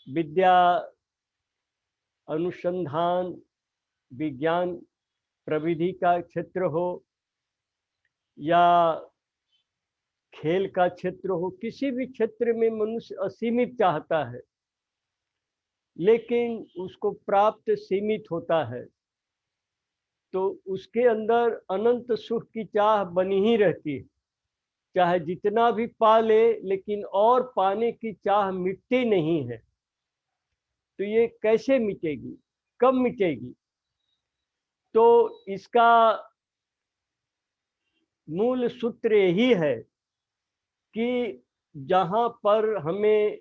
विद्या, अनुसंधान, विज्ञान, प्रविधि का क्षेत्र हो या खेल का क्षेत्र हो, किसी भी क्षेत्र में मनुष्य असीमित चाहता है, लेकिन उसको प्राप्त सीमित होता है। तो उसके अंदर अनंत सुख की चाह बनी ही रहती है, चाहे जितना भी पा ले, लेकिन और पाने की चाह मिटती नहीं है। तो ये कैसे मिटेगी, कब मिटेगी? तो इसका मूल सूत्र यही है कि जहाँ पर हमें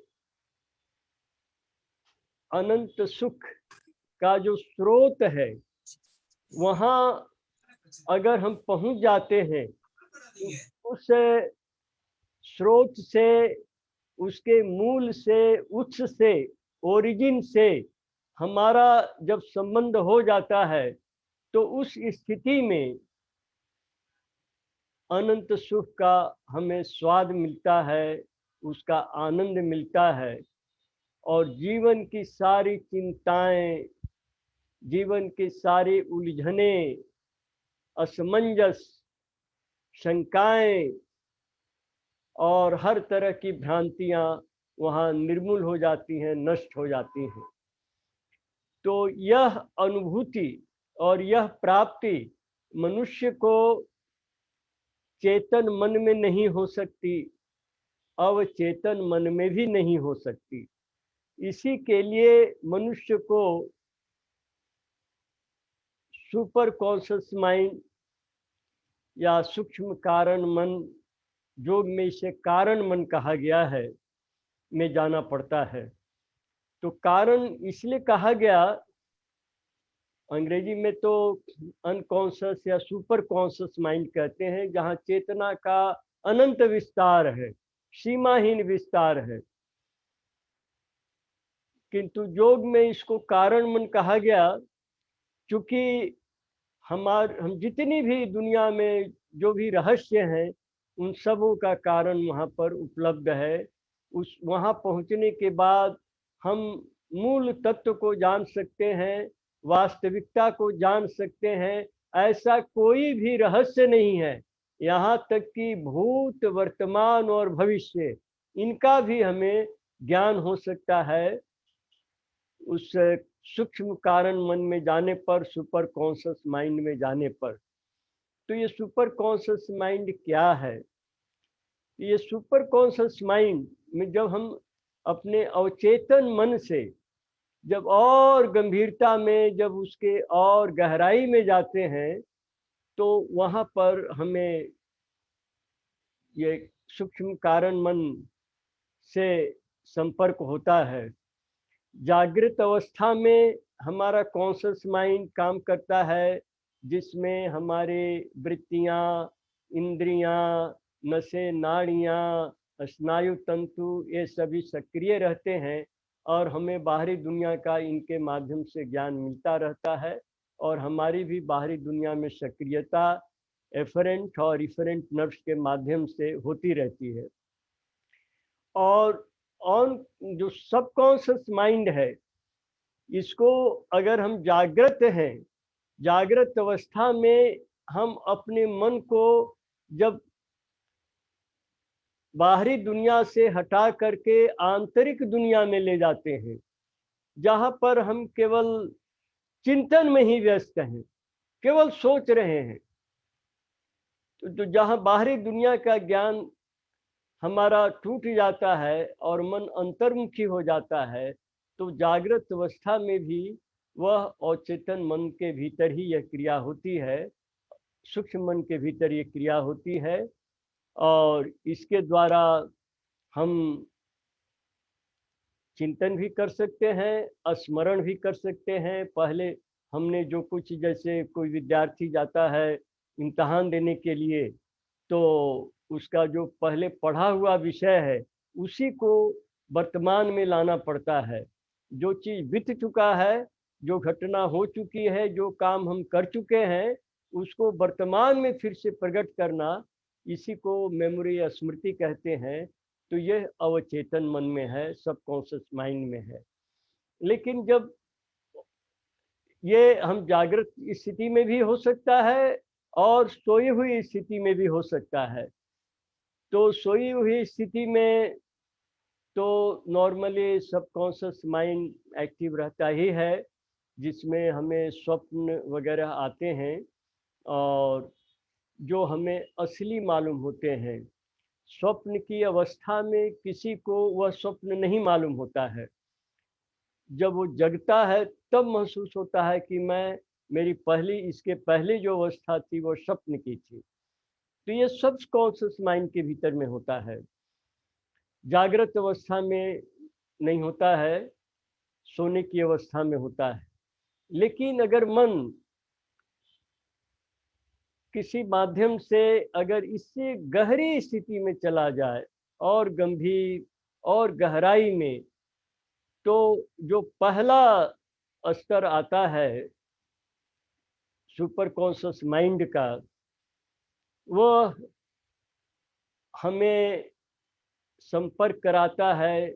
अनंत सुख का जो स्रोत है, वहाँ अगर हम पहुँच जाते हैं, तो उस स्रोत से, उसके मूल से, उत्स से, ओरिजिन से हमारा जब संबंध हो जाता है, तो उस स्थिति में अनंत सुख का हमें स्वाद मिलता है, उसका आनंद मिलता है। और जीवन की सारी चिंताएं, जीवन की सारी उलझने, असमंजस, शंकाएं और हर तरह की भ्रांतियां वहाँ निर्मूल हो जाती हैं, नष्ट हो जाती हैं। तो यह अनुभूति और यह प्राप्ति मनुष्य को चेतन मन में नहीं हो सकती, अवचेतन मन में भी नहीं हो सकती। इसी के लिए मनुष्य को सुपर कॉन्शियस माइंड या सूक्ष्म कारण मन, योग में इसे कारण मन कहा गया है, में जाना पड़ता है। तो कारण इसलिए कहा गया, अंग्रेजी में तो अनकॉन्शियस या सुपर कॉन्शियस माइंड कहते हैं, जहाँ चेतना का अनंत विस्तार है, सीमाहीन विस्तार है। किंतु योग में इसको कारण मन कहा गया, क्योंकि हम जितनी भी दुनिया में जो भी रहस्य हैं, उन सबों का कारण वहाँ पर उपलब्ध है। उस वहाँ पहुँचने के बाद हम मूल तत्व को जान सकते हैं, वास्तविकता को जान सकते हैं। ऐसा कोई भी रहस्य नहीं है, यहाँ तक कि भूत, वर्तमान और भविष्य, इनका भी हमें ज्ञान हो सकता है उस सूक्ष्म कारण मन में जाने पर, सुपर कॉन्शियस माइंड में जाने पर। तो ये सुपर कॉन्शियस माइंड क्या है? ये सुपर कॉन्शियस माइंड में जब हम अपने अवचेतन मन से जब और गंभीरता में, जब उसके और गहराई में जाते हैं, तो वहाँ पर हमें ये सूक्ष्म कारण मन से संपर्क होता है। जागृत अवस्था में हमारा कॉन्शियस माइंड काम करता है, जिसमें हमारे वृत्तियाँ, इंद्रियाँ, नसें, नाड़ियाँ, स्नायु तंतु, ये सभी सक्रिय रहते हैं और हमें बाहरी दुनिया का इनके माध्यम से ज्ञान मिलता रहता है। और हमारी भी बाहरी दुनिया में सक्रियता एफरेंट और इफरेंट नर्व्स के माध्यम से होती रहती है। और ऑन जो सबकॉन्शियस माइंड है, इसको अगर हम जागृत हैं, जागृत अवस्था में हम अपने मन को जब बाहरी दुनिया से हटा करके आंतरिक दुनिया में ले जाते हैं, जहाँ पर हम केवल चिंतन में ही व्यस्त हैं, केवल सोच रहे हैं, तो जहाँ बाहरी दुनिया का ज्ञान हमारा टूट जाता है और मन अंतर्मुखी हो जाता है, तो जागृत अवस्था में भी वह अवचेतन मन के भीतर ही यह क्रिया होती है, सूक्ष्म मन के भीतर ये क्रिया होती है। और इसके द्वारा हम चिंतन भी कर सकते हैं, स्मरण भी कर सकते हैं। पहले हमने जो कुछ, जैसे कोई विद्यार्थी जाता है इम्तहान देने के लिए, तो उसका जो पहले पढ़ा हुआ विषय है, उसी को वर्तमान में लाना पड़ता है। जो चीज़ बीत चुका है, जो घटना हो चुकी है, जो काम हम कर चुके हैं, उसको वर्तमान में फिर से प्रकट करना, इसी को मेमोरी या स्मृति कहते हैं। तो यह अवचेतन मन में है, सबकॉन्शियस माइंड में है। लेकिन जब ये हम जागृत स्थिति में भी हो सकता है और सोई हुई स्थिति में भी हो सकता है। तो सोई हुई स्थिति में तो नॉर्मली सबकॉन्शियस माइंड एक्टिव रहता ही है, जिसमें हमें स्वप्न वगैरह आते हैं और जो हमें असली मालूम होते हैं। स्वप्न की अवस्था में किसी को वह स्वप्न नहीं मालूम होता है। जब वो जगता है तब महसूस होता है कि मेरी पहली इसके पहले जो अवस्था थी वो स्वप्न की थी। तो ये सब कॉन्शियस माइंड के भीतर में होता है, जागृत अवस्था में नहीं होता है, सोने की अवस्था में होता है। लेकिन अगर मन किसी माध्यम से अगर इससे गहरी स्थिति में चला जाए और गंभीर और गहराई में, तो जो पहला स्तर आता है सुपर कॉन्शियस माइंड का, वह हमें संपर्क कराता है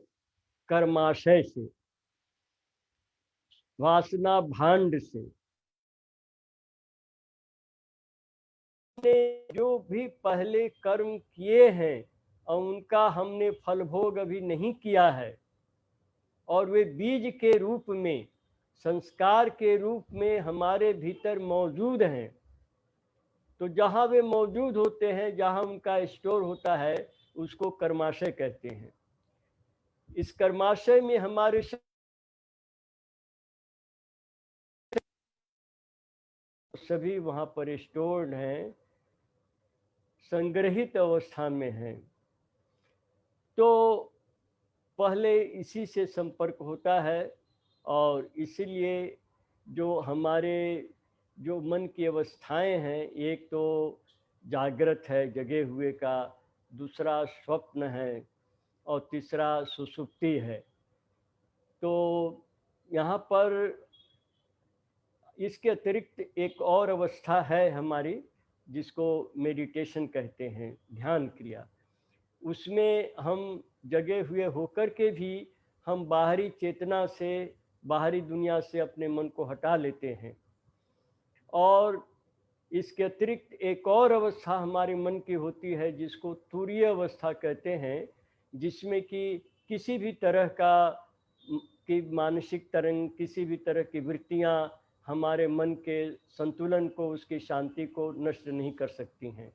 कर्माशय से, वासना भांड से। जो भी पहले कर्म किए हैं और उनका हमने फल भोग अभी नहीं किया है, और वे बीज के रूप में, संस्कार के रूप में हमारे भीतर मौजूद हैं। तो जहाँ वे मौजूद होते हैं, जहाँ उनका स्टोर होता है, उसको कर्माशय कहते हैं। इस कर्माशय में हमारे सभी वहाँ पर स्टोर्ड हैं, संग्रहित अवस्था में हैं। तो पहले इसी से संपर्क होता है और इसीलिए जो हमारे जो मन की अवस्थाएं हैं, एक तो जागृत है जगे हुए का, दूसरा स्वप्न है और तीसरा सुषुप्ति है। तो यहाँ पर इसके अतिरिक्त एक और अवस्था है हमारी, जिसको मेडिटेशन कहते हैं, ध्यान क्रिया। उसमें हम जगे हुए होकर के भी हम बाहरी चेतना से, बाहरी दुनिया से अपने मन को हटा लेते हैं। और इसके अतिरिक्त एक और अवस्था हमारे मन की होती है, जिसको तुरीय अवस्था कहते हैं, जिसमें कि किसी भी तरह का की मानसिक तरंग, किसी भी तरह की वृत्तियाँ हमारे मन के संतुलन को, उसकी शांति को नष्ट नहीं कर सकती हैं।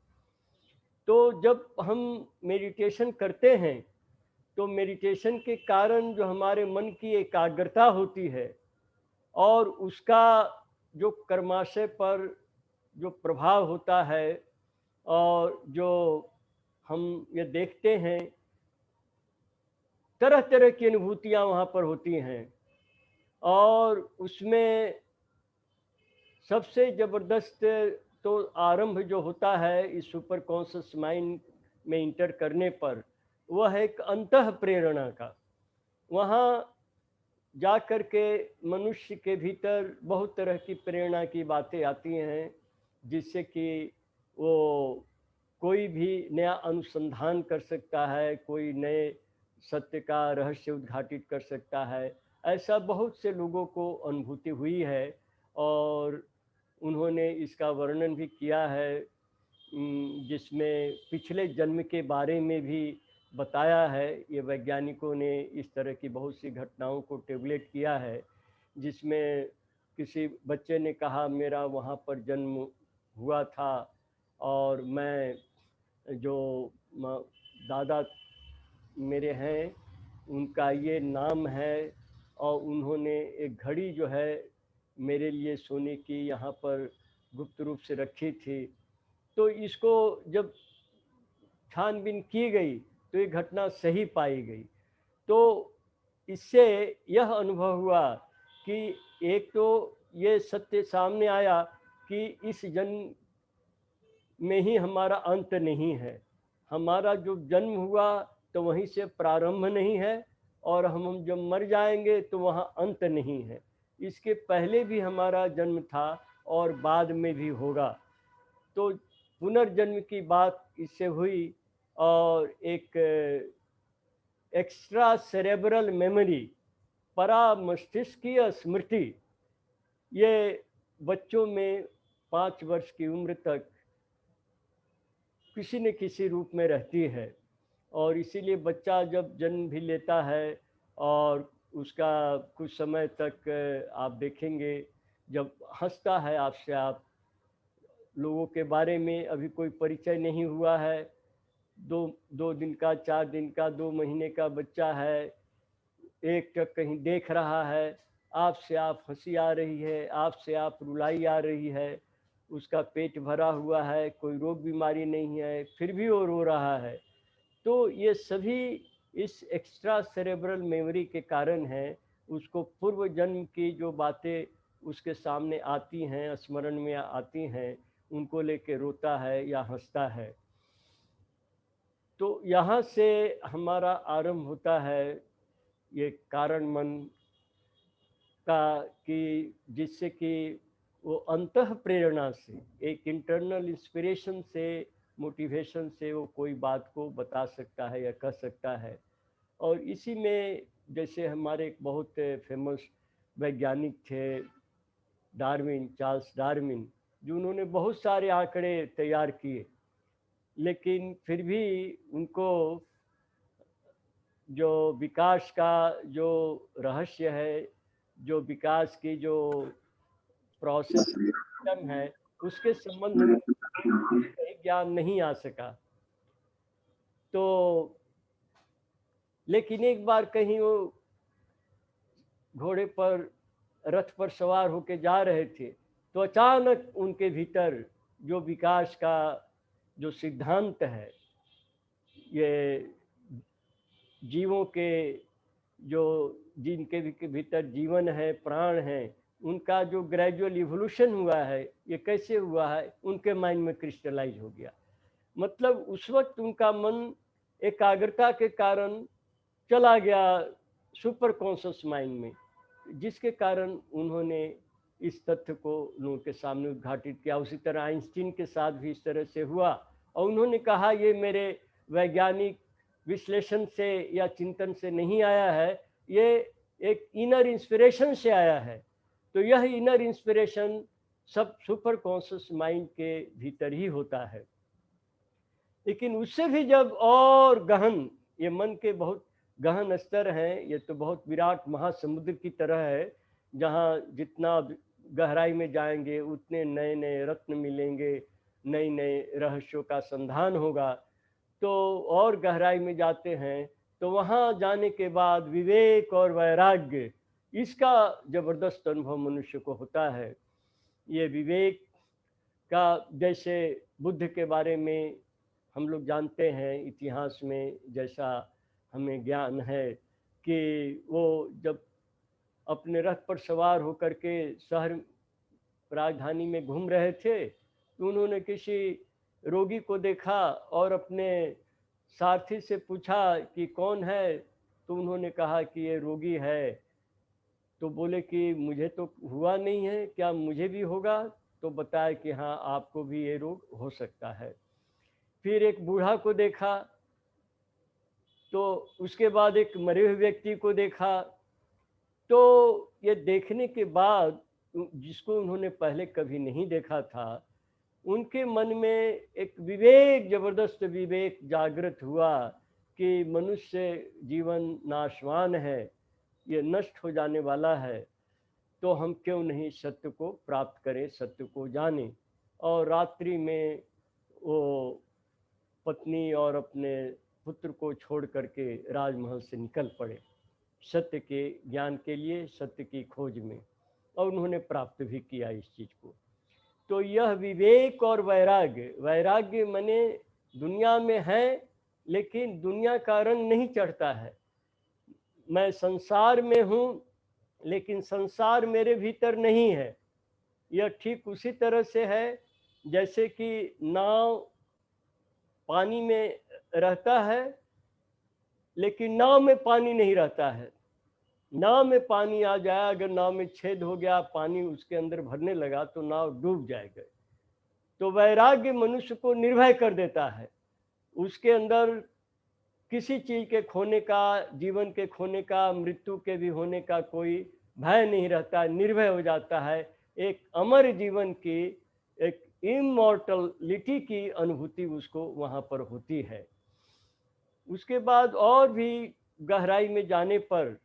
तो जब हम मेडिटेशन करते हैं, तो मेडिटेशन के कारण जो हमारे मन की एकाग्रता होती है और उसका जो कर्माशय पर जो प्रभाव होता है, और जो हम ये देखते हैं, तरह तरह की अनुभूतियाँ वहाँ पर होती हैं। और उसमें सबसे ज़बरदस्त तो आरंभ जो होता है इस सुपर कॉन्शियस माइंड में इंटर करने पर, वह है एक अंतः प्रेरणा का। वहाँ जा कर के मनुष्य के भीतर बहुत तरह की प्रेरणा की बातें आती हैं, जिससे कि वो कोई भी नया अनुसंधान कर सकता है, कोई नए सत्य का रहस्य उद्घाटित कर सकता है। ऐसा बहुत से लोगों को अनुभूति हुई है और उन्होंने इसका वर्णन भी किया है, जिसमें पिछले जन्म के बारे में भी बताया है। ये वैज्ञानिकों ने इस तरह की बहुत सी घटनाओं को टेबलेट किया है, जिसमें किसी बच्चे ने कहा मेरा वहाँ पर जन्म हुआ था और मैं जो दादा मेरे हैं उनका ये नाम है, और उन्होंने एक घड़ी जो है मेरे लिए सोने की यहाँ पर गुप्त रूप से रखी थी। तो इसको जब छानबीन की गई तो ये घटना सही पाई गई। तो इससे यह अनुभव हुआ कि एक तो ये सत्य सामने आया कि इस जन्म में ही हमारा अंत नहीं है। हमारा जो जन्म हुआ तो वहीं से प्रारंभ नहीं है, और हम जब मर जाएंगे तो वहाँ अंत नहीं है। इसके पहले भी हमारा जन्म था और बाद में भी होगा। तो पुनर्जन्म की बात इससे हुई, और एक एक्स्ट्रा सेरेब्रल मेमोरी परा मस्तिष्कीय स्मृति ये बच्चों में 5 वर्ष की उम्र तक किसी न किसी रूप में रहती है। और इसीलिए बच्चा जब जन्म भी लेता है और उसका कुछ समय तक आप देखेंगे जब हंसता है आपसे, आप लोगों के बारे में अभी कोई परिचय नहीं हुआ है, दो दो दिन का, 4 दिन का, 2 महीने का बच्चा है, एक टक कहीं देख रहा है, आपसे आप हंसी आ रही है, आपसे आप रुलाई आ रही है, उसका पेट भरा हुआ है, कोई रोग बीमारी नहीं है, फिर भी वो रो रहा है। तो ये सभी इस एक्स्ट्रा सेरेब्रल मेमोरी के कारण है। उसको पूर्व जन्म की जो बातें उसके सामने आती हैं, स्मरण में आती हैं, उनको लेके रोता है या हंसता है। तो यहाँ से हमारा आरंभ होता है ये कारण मन का, कि जिससे कि वो अंतः प्रेरणा से, एक इंटरनल इंस्पिरेशन से, मोटिवेशन से वो कोई बात को बता सकता है या कह सकता है। और इसी में जैसे हमारे एक बहुत फेमस वैज्ञानिक थे डार्विन, चार्ल्स डार्विन, जो उन्होंने बहुत सारे आंकड़े तैयार किए, लेकिन फिर भी उनको जो विकास का जो रहस्य है, जो विकास की जो प्रोसेस सिस्टम है, उसके संबंध में सही ज्ञान नहीं आ सका। तो लेकिन एक बार कहीं वो घोड़े पर, रथ पर सवार होके जा रहे थे, तो अचानक उनके भीतर जो विकास का जो सिद्धांत है, ये जीवों के जो जिनके भीतर जीवन है, प्राण है, उनका जो ग्रेजुअल इवोल्यूशन हुआ है, ये कैसे हुआ है, उनके माइंड में क्रिस्टलाइज हो गया। मतलब उस वक्त उनका मन एकाग्रता के कारण चला गया सुपर कॉन्शियस माइंड में, जिसके कारण उन्होंने इस तथ्य को लोगों के सामने उद्घाटित किया। उसी तरह आइंस्टीन के साथ भी इस तरह से हुआ, और उन्होंने कहा ये मेरे वैज्ञानिक विश्लेषण से या चिंतन से नहीं आया है, ये एक इनर इंस्पिरेशन से आया है। तो यह इनर इंस्पिरेशन सब सुपर कॉन्शियस माइंड के भीतर ही होता है। लेकिन उससे भी जब और गहन, ये मन के बहुत गहन स्तर हैं, ये तो बहुत विराट महासमुद्र की तरह है, जहाँ जितना गहराई में जाएंगे उतने नए नए रत्न मिलेंगे, नए नए रहस्यों का संधान होगा। तो और गहराई में जाते हैं तो वहाँ जाने के बाद विवेक और वैराग्य, इसका जबरदस्त अनुभव मनुष्य को होता है। ये विवेक का, जैसे बुद्ध के बारे में हम लोग जानते हैं, इतिहास में जैसा हमें ज्ञान है कि वो जब अपने रथ पर सवार होकर के शहर राजधानी में घूम रहे थे, तो उन्होंने किसी रोगी को देखा और अपने सारथी से पूछा कि कौन है, तो उन्होंने कहा कि ये रोगी है। तो बोले कि मुझे तो हुआ नहीं है, क्या मुझे भी होगा? तो बताया कि हाँ, आपको भी ये रोग हो सकता है। फिर एक बूढ़ा को देखा, तो उसके बाद एक मरे हुए व्यक्ति को देखा। तो ये देखने के बाद जिसको उन्होंने पहले कभी नहीं देखा था, उनके मन में एक विवेक, जबरदस्त विवेक जागृत हुआ कि मनुष्य जीवन नाशवान है, ये नष्ट हो जाने वाला है, तो हम क्यों नहीं सत्य को प्राप्त करें, सत्य को जानें। और रात्रि में वो पत्नी और अपने पुत्र को छोड़ करके राजमहल से निकल पड़े सत्य के ज्ञान के लिए, सत्य की खोज में, और उन्होंने प्राप्त भी किया इस चीज को। तो यह विवेक और वैराग्य, वैराग्य माने दुनिया में है लेकिन दुनिया का रंग नहीं चढ़ता है। मैं संसार में हूँ लेकिन संसार मेरे भीतर नहीं है। यह ठीक उसी तरह से है जैसे कि नाव पानी में रहता है लेकिन नाव में पानी नहीं रहता है। नाव में पानी आ जाए, अगर नाव में छेद हो गया, पानी उसके अंदर भरने लगा तो नाव डूब जाएगा। तो वैराग्य मनुष्य को निर्भय कर देता है। उसके अंदर किसी चीज़ के खोने का, जीवन के खोने का, मृत्यु के भी होने का कोई भय नहीं रहता, निर्भय हो जाता है। एक अमर जीवन की, एक इमॉर्टलिटी की अनुभूति उसको वहाँ पर होती है। उसके बाद और भी गहराई में जाने पर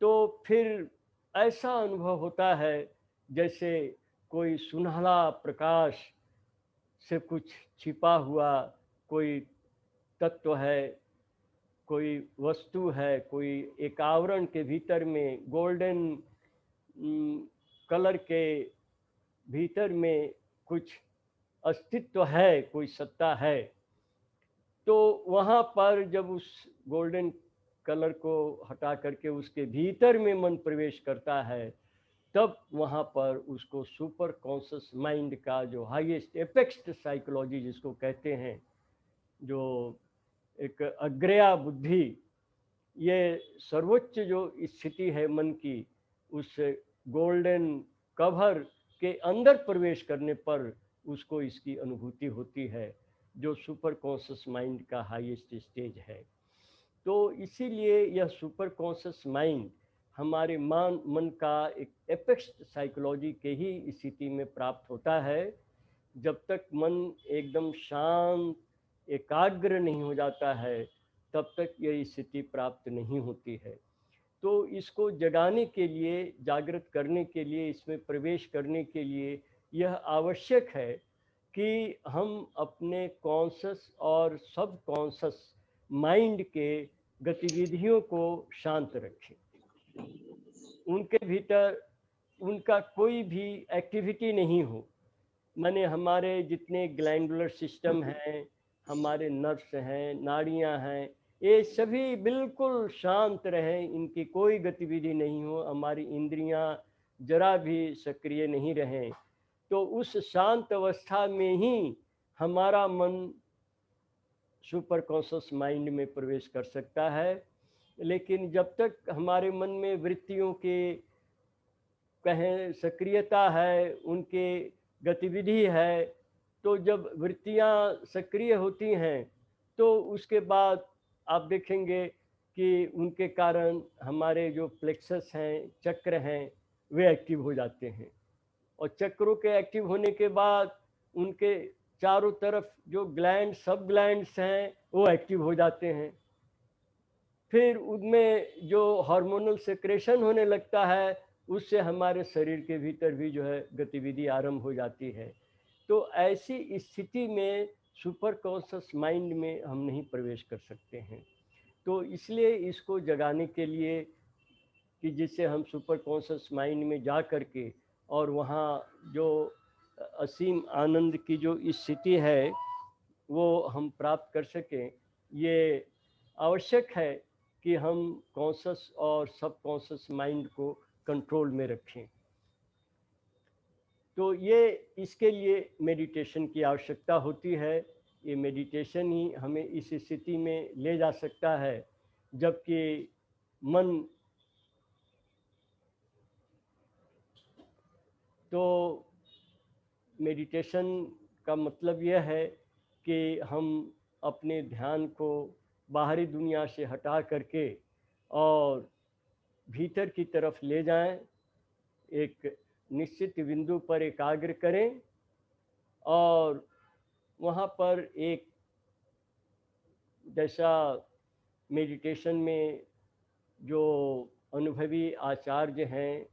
तो फिर ऐसा अनुभव होता है जैसे कोई सुनहला प्रकाश से कुछ छिपा हुआ कोई तत्व है, कोई वस्तु है, कोई एक आवरण के भीतर में गोल्डन कलर के भीतर में कुछ अस्तित्व है, कोई सत्ता है। तो वहाँ पर जब उस गोल्डन कलर को हटा करके उसके भीतर में मन प्रवेश करता है, तब वहाँ पर उसको सुपर कॉन्शियस माइंड का जो हाईएस्ट एपेक्स साइकोलॉजी जिसको कहते हैं, जो एक अग्रया बुद्धि, ये सर्वोच्च जो स्थिति है मन की, उस गोल्डन कवर के अंदर प्रवेश करने पर उसको इसकी अनुभूति होती है, जो सुपर कॉन्शियस माइंड का हाईएस्ट स्टेज है। तो इसीलिए यह सुपर कॉन्शियस माइंड हमारे मन का एक एपेक्स साइकोलॉजी के ही स्थिति में प्राप्त होता है। जब तक मन एकदम शांत, एकाग्र नहीं हो जाता है, तब तक यह स्थिति प्राप्त नहीं होती है। तो इसको जगाने के लिए, जागृत करने के लिए, इसमें प्रवेश करने के लिए यह आवश्यक है कि हम अपने कॉन्शस और सब कॉन्शस माइंड के गतिविधियों को शांत रखें। उनके भीतर उनका कोई भी एक्टिविटी नहीं हो। माने हमारे जितने ग्लैंडुलर सिस्टम हैं, हमारे नर्व्स हैं, नाड़ियां हैं, ये सभी बिल्कुल शांत रहें, इनकी कोई गतिविधि नहीं हो, हमारी इंद्रियां जरा भी सक्रिय नहीं रहें। तो उस शांत अवस्था में ही हमारा मन सुपर कॉन्शियस माइंड में प्रवेश कर सकता है। लेकिन जब तक हमारे मन में वृत्तियों के कहें सक्रियता है, उनके गतिविधि है, तो जब वृत्तियां सक्रिय होती हैं तो उसके बाद आप देखेंगे कि उनके कारण हमारे जो प्लेक्सस हैं, चक्र हैं, वे एक्टिव हो जाते हैं। और चक्रों के एक्टिव होने के बाद उनके चारों तरफ जो ग्लैंड, सब ग्लैंड्स हैं, वो एक्टिव हो जाते हैं। फिर उनमें जो हार्मोनल सेक्रेशन होने लगता है, उससे हमारे शरीर के भीतर भी जो है गतिविधि आरंभ हो जाती है। तो ऐसी स्थिति में सुपर कॉन्शियस माइंड में हम नहीं प्रवेश कर सकते हैं। तो इसलिए इसको जगाने के लिए कि जिससे हम सुपर कॉन्शियस माइंड में जा कर के और वहाँ जो असीम आनंद की जो स्थिति है वो हम प्राप्त कर सकें, ये आवश्यक है कि हम कॉन्शियस और सब कॉन्शियस माइंड को कंट्रोल में रखें। तो ये इसके लिए मेडिटेशन की आवश्यकता होती है। ये मेडिटेशन ही हमें इस स्थिति में ले जा सकता है जबकि मन तो मेडिटेशन का मतलब यह है कि हम अपने ध्यान को बाहरी दुनिया से हटा करके और भीतर की तरफ ले जाएं, एक निश्चित बिंदु पर एकाग्र करें और वहाँ पर एक जैसा मेडिटेशन में जो अनुभवी आचार्य हैं,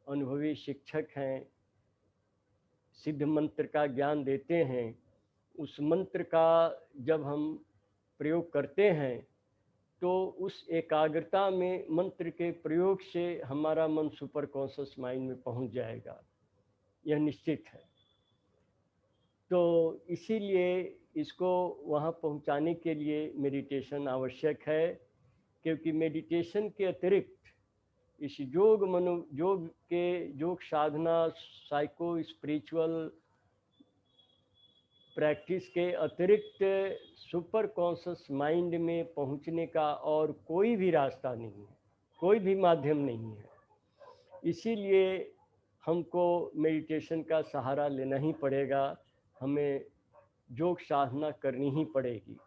अनुभवी शिक्षक हैं, सिद्ध मंत्र का ज्ञान देते हैं, उस मंत्र का जब हम प्रयोग करते हैं तो उस एकाग्रता में मंत्र के प्रयोग से हमारा मन सुपर कॉन्शियस माइंड में पहुंच जाएगा, यह निश्चित है। तो इसीलिए इसको वहाँ पहुँचाने के लिए मेडिटेशन आवश्यक है, क्योंकि मेडिटेशन के अतिरिक्त इस योग साधना, साइको स्पिरिचुअल प्रैक्टिस के अतिरिक्त सुपर कॉन्शियस माइंड में पहुंचने का और कोई भी रास्ता नहीं है, कोई भी माध्यम नहीं है। इसीलिए हमको मेडिटेशन का सहारा लेना ही पड़ेगा, हमें योग साधना करनी ही पड़ेगी।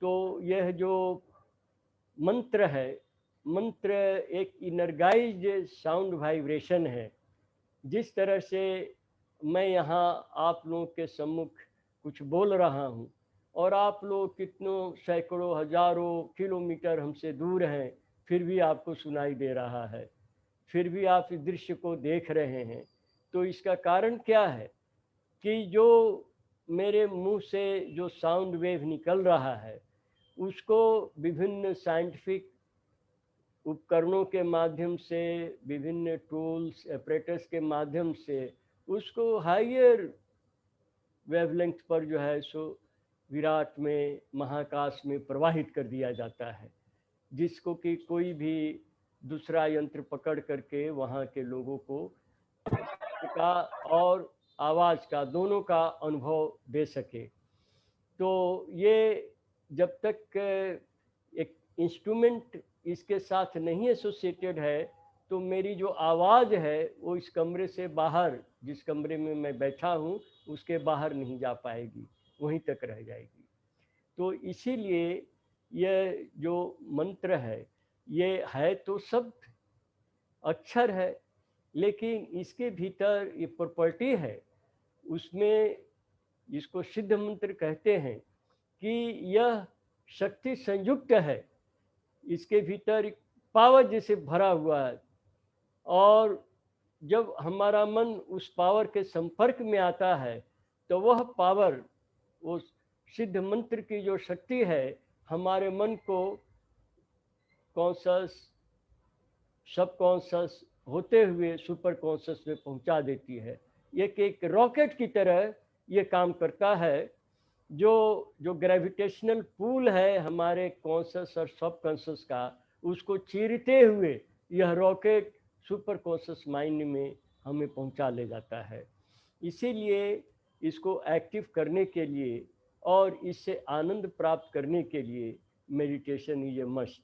तो यह जो मंत्र है, मंत्र एक इनर्गाइज्ड साउंड वाइब्रेशन है। जिस तरह से मैं यहाँ आप लोगों के सम्मुख कुछ बोल रहा हूँ और आप लोग कितनों सैकड़ों हजारों किलोमीटर हमसे दूर हैं, फिर भी आपको सुनाई दे रहा है, फिर भी आप इस दृश्य को देख रहे हैं। तो इसका कारण क्या है कि जो मेरे मुंह से जो साउंड वेव निकल रहा है उसको विभिन्न साइंटिफिक उपकरणों के माध्यम से, विभिन्न टूल्स एपरेटस के माध्यम से उसको हायर वेवलेंथ पर जो है सो विराट में, महाकाश में प्रवाहित कर दिया जाता है, जिसको कि कोई भी दूसरा यंत्र पकड़ करके वहाँ के लोगों को का और आवाज़ का दोनों का अनुभव दे सके। तो ये जब तक एक इंस्ट्रूमेंट इसके साथ नहीं एसोसिएटेड है तो मेरी जो आवाज़ है वो इस कमरे से बाहर, जिस कमरे में मैं बैठा हूँ उसके बाहर नहीं जा पाएगी, वहीं तक रह जाएगी। तो इसीलिए यह जो मंत्र है ये है तो शब्द, अक्षर है, लेकिन इसके भीतर ये प्रॉपर्टी है, उसमें जिसको सिद्ध मंत्र कहते हैं कि यह शक्ति संयुक्त है, इसके भीतर पावर जैसे भरा हुआ है। और जब हमारा मन उस पावर के संपर्क में आता है तो वह पावर, वो सिद्ध मंत्र की जो शक्ति है, हमारे मन को कॉन्शस, सब कॉन्शस होते हुए सुपर कॉन्शस में पहुंचा देती है। एक रॉकेट की तरह ये काम करता है। जो ग्रेविटेशनल पुल है हमारे कॉन्शस और सब कॉन्शस का, उसको चीरते हुए यह रॉकेट सुपर कॉन्शस माइंड में हमें पहुंचा ले जाता है। इसीलिए इसको एक्टिव करने के लिए और इससे आनंद प्राप्त करने के लिए मेडिटेशन इज ए मस्ट।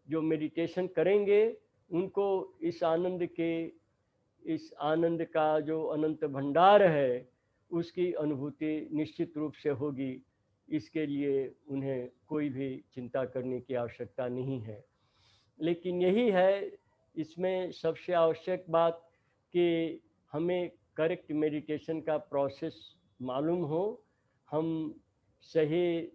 जो मेडिटेशन करेंगे उनको इस आनंद का जो अनंत भंडार है उसकी अनुभूति निश्चित रूप से होगी। इसके लिए उन्हें कोई भी चिंता करने की आवश्यकता नहीं है। लेकिन यही है इसमें सबसे आवश्यक बात कि हमें करेक्ट मेडिटेशन का प्रोसेस मालूम हो, हम सही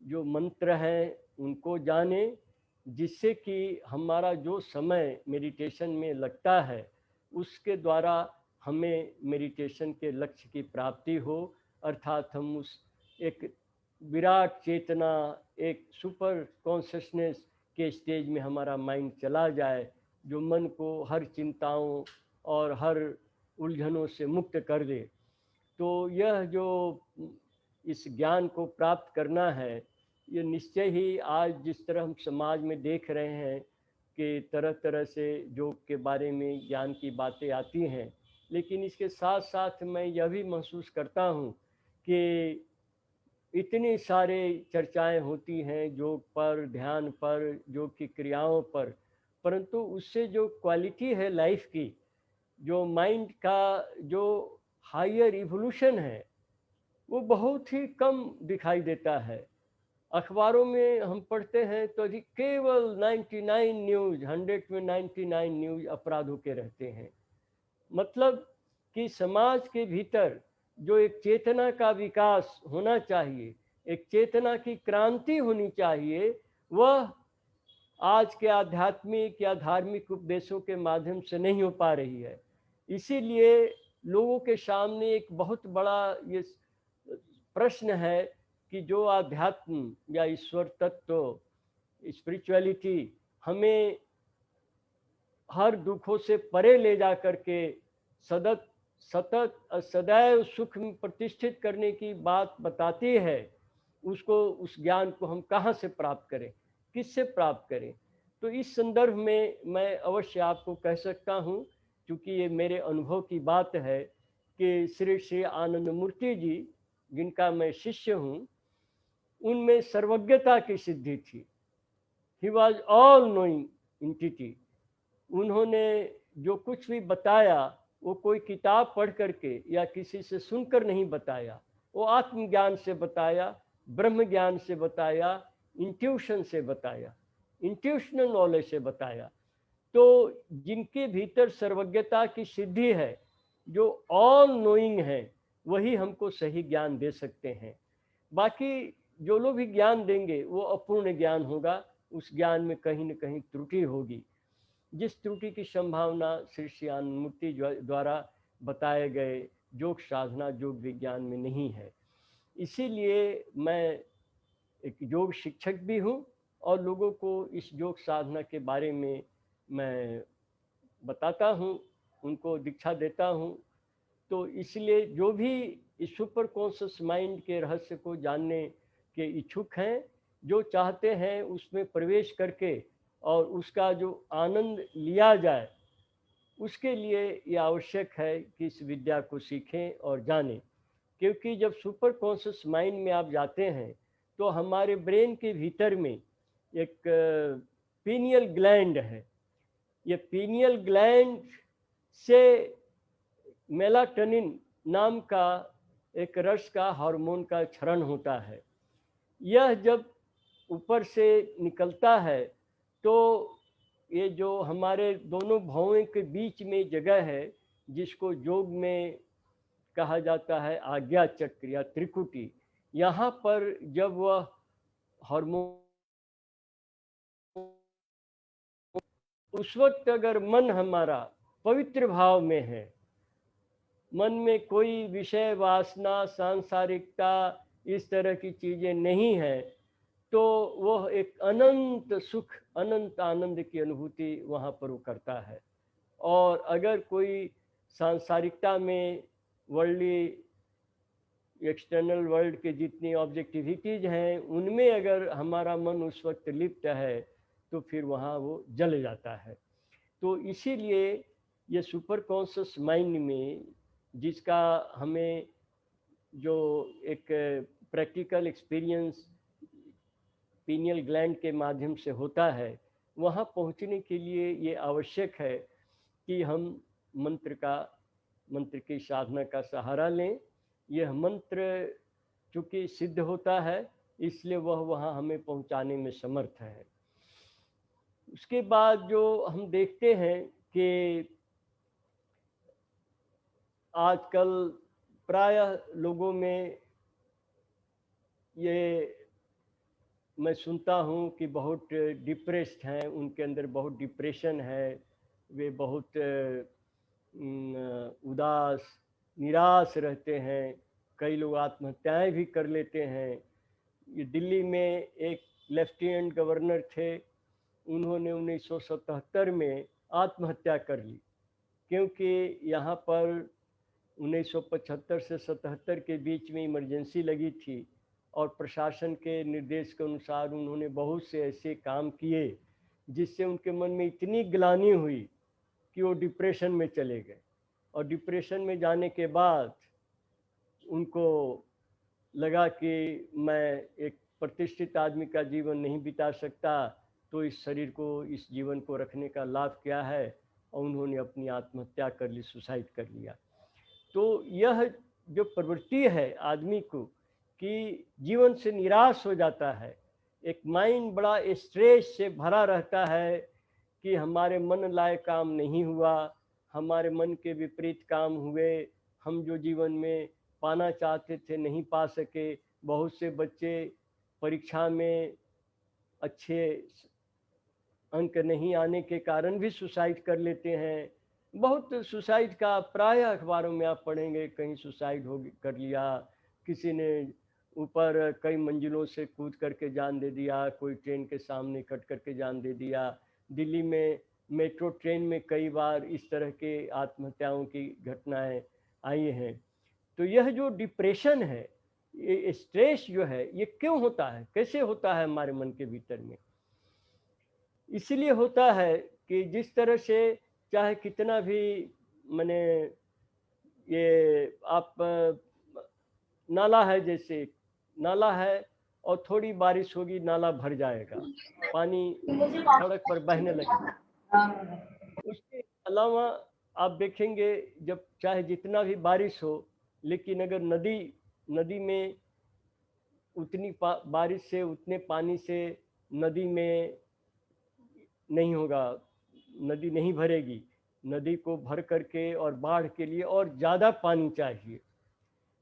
जो मंत्र हैं उनको जानें, जिससे कि हमारा जो समय मेडिटेशन में लगता है उसके द्वारा हमें मेडिटेशन के लक्ष्य की प्राप्ति हो, अर्थात हम उस एक विराट चेतना, एक सुपर कॉन्शसनेस के स्टेज में हमारा माइंड चला जाए, जो मन को हर चिंताओं और हर उलझनों से मुक्त कर दे। तो यह जो इस ज्ञान को प्राप्त करना है, ये निश्चय ही आज जिस तरह हम समाज में देख रहे हैं कि तरह तरह से योग के बारे में ज्ञान की बातें आती हैं, लेकिन इसके साथ साथ मैं यह भी महसूस करता हूँ कि इतनी सारे चर्चाएं होती हैं योग पर, ध्यान पर, योग की क्रियाओं पर, परंतु उससे जो क्वालिटी है लाइफ की, जो माइंड का जो हायर इवोल्यूशन है, वो बहुत ही कम दिखाई देता है। अखबारों में हम पढ़ते हैं तो केवल 99 न्यूज़, 100 में 99 न्यूज़ अपराधों के रहते हैं। मतलब कि समाज के भीतर जो एक चेतना का विकास होना चाहिए, एक चेतना की क्रांति होनी चाहिए, वह आज के आध्यात्मिक या धार्मिक उपदेशों के माध्यम से नहीं हो पा रही है। इसीलिए लोगों के सामने एक बहुत बड़ा ये प्रश्न है कि जो आध्यात्म या ईश्वर तत्व, स्पिरिचुअलिटी हमें हर दुखों से परे ले जा करके सतत सदैव सुख में प्रतिष्ठित करने की बात बताती है, उसको, उस ज्ञान को हम कहाँ से प्राप्त करें, किससे प्राप्त करें। तो इस संदर्भ में मैं अवश्य आपको कह सकता हूँ, क्योंकि ये मेरे अनुभव की बात है, कि श्री श्री आनंद मूर्ति जी, जिनका मैं शिष्य हूँ, उनमें सर्वज्ञता की सिद्धि थी। He was all knowing entity. उन्होंने जो कुछ भी बताया वो कोई किताब पढ़ करके या किसी से सुनकर नहीं बताया, वो आत्मज्ञान से बताया, ब्रह्म ज्ञान से बताया, इंट्यूशन से बताया, इंट्यूशनल नॉलेज से बताया। तो जिनके भीतर सर्वज्ञता की सिद्धि है, जो ऑल नोइंग है, वही हमको सही ज्ञान दे सकते हैं। बाकी जो लोग भी ज्ञान देंगे वो अपूर्ण ज्ञान होगा, उस ज्ञान में कहीं न कहीं त्रुटि होगी, जिस त्रुटि की संभावना श्री श्यानमूर्ति द्वारा बताए गए योग साधना, योग विज्ञान में नहीं है। इसीलिए मैं एक योग शिक्षक भी हूँ और लोगों को इस योग साधना के बारे में मैं बताता हूँ, उनको दीक्षा देता हूँ। तो इसलिए जो भी इस सुपर कॉन्शियस माइंड के रहस्य को जानने के इच्छुक हैं, जो चाहते हैं उसमें प्रवेश करके और उसका जो आनंद लिया जाए, उसके लिए ये आवश्यक है कि इस विद्या को सीखें और जानें। क्योंकि जब सुपर कॉन्शियस माइंड में आप जाते हैं तो हमारे ब्रेन के भीतर में एक पीनियल ग्लैंड है। ये पीनियल ग्लैंड से मेलाटोनिन नाम का एक रस का हार्मोन का क्षरण होता है। यह जब ऊपर से निकलता है तो ये जो हमारे दोनों भौवें के बीच में जगह है, जिसको योग में कहा जाता है आज्ञा चक्र या त्रिकुटी, यहाँ पर जब वह हार्मोन, उस वक्त अगर मन हमारा पवित्र भाव में है, मन में कोई विषय वासना, सांसारिकता, इस तरह की चीजें नहीं है, तो वह एक अनंत सुख, अनंत आनंद की अनुभूति वहाँ पर वो करता है। और अगर कोई सांसारिकता में, वर्ल्डली एक्सटर्नल वर्ल्ड के जितनी ऑब्जेक्टिविटीज हैं, उनमें अगर हमारा मन उस वक्त लिप्त है तो फिर वहाँ वो जल जाता है। तो इसीलिए ये सुपर कॉन्शियस माइंड में, जिसका हमें जो एक प्रैक्टिकल एक्सपीरियंस पीनियल ग्लैंड के माध्यम से होता है, वहाँ पहुँचने के लिए ये आवश्यक है कि हम मंत्र की साधना का सहारा लें। यह मंत्र चूँकि सिद्ध होता है, इसलिए वह वहाँ हमें पहुँचाने में समर्थ है। उसके बाद जो हम देखते हैं कि आजकल प्रायः लोगों में ये मैं सुनता हूँ कि बहुत डिप्रेस्ड हैं, उनके अंदर बहुत डिप्रेशन है, वे बहुत उदास, निराश रहते हैं, कई लोग आत्महत्याएं भी कर लेते हैं। ये दिल्ली में एक लेफ्टिनेंट गवर्नर थे, उन्होंने 1977 में आत्महत्या कर ली, क्योंकि यहाँ पर 1975 से 77 के बीच में इमरजेंसी लगी थी और प्रशासन के निर्देश के अनुसार उन्होंने बहुत से ऐसे काम किए जिससे उनके मन में इतनी ग्लानि हुई कि वो डिप्रेशन में चले गए। और डिप्रेशन में जाने के बाद उनको लगा कि मैं एक प्रतिष्ठित आदमी का जीवन नहीं बिता सकता, तो इस शरीर को, इस जीवन को रखने का लाभ क्या है, और उन्होंने अपनी आत्महत्या कर ली, सुसाइड कर लिया। तो यह जो प्रवृत्ति है आदमी को कि जीवन से निराश हो जाता है, एक माइंड बड़ा स्ट्रेस से भरा रहता है कि हमारे मन लायक काम नहीं हुआ, हमारे मन के विपरीत काम हुए, हम जो जीवन में पाना चाहते थे नहीं पा सके। बहुत से बच्चे परीक्षा में अच्छे अंक नहीं आने के कारण भी सुसाइड कर लेते हैं। बहुत सुसाइड का प्राय अखबारों में आप पढ़ेंगे, कहीं सुसाइड हो कर लिया, किसी ने ऊपर कई मंजिलों से कूद करके जान दे दिया, कोई ट्रेन के सामने कट करके जान दे दिया। दिल्ली में मेट्रो ट्रेन में कई बार इस तरह के आत्महत्याओं की घटनाएं आई हैं। तो यह जो डिप्रेशन है, ये स्ट्रेस जो है, ये क्यों होता है, कैसे होता है हमारे मन के भीतर में? इसलिए होता है कि जिस तरह से चाहे कितना भी मैंने ये आप नाला है, जैसे नाला है और थोड़ी बारिश होगी नाला भर जाएगा, पानी सड़क पर बहने लगेगा। उसके अलावा आप देखेंगे जब चाहे जितना भी बारिश हो, लेकिन अगर नदी में उतनी बारिश से, उतने पानी से नदी में नहीं होगा, नदी नहीं भरेगी। नदी को भर करके और बाढ़ के लिए और ज़्यादा पानी चाहिए।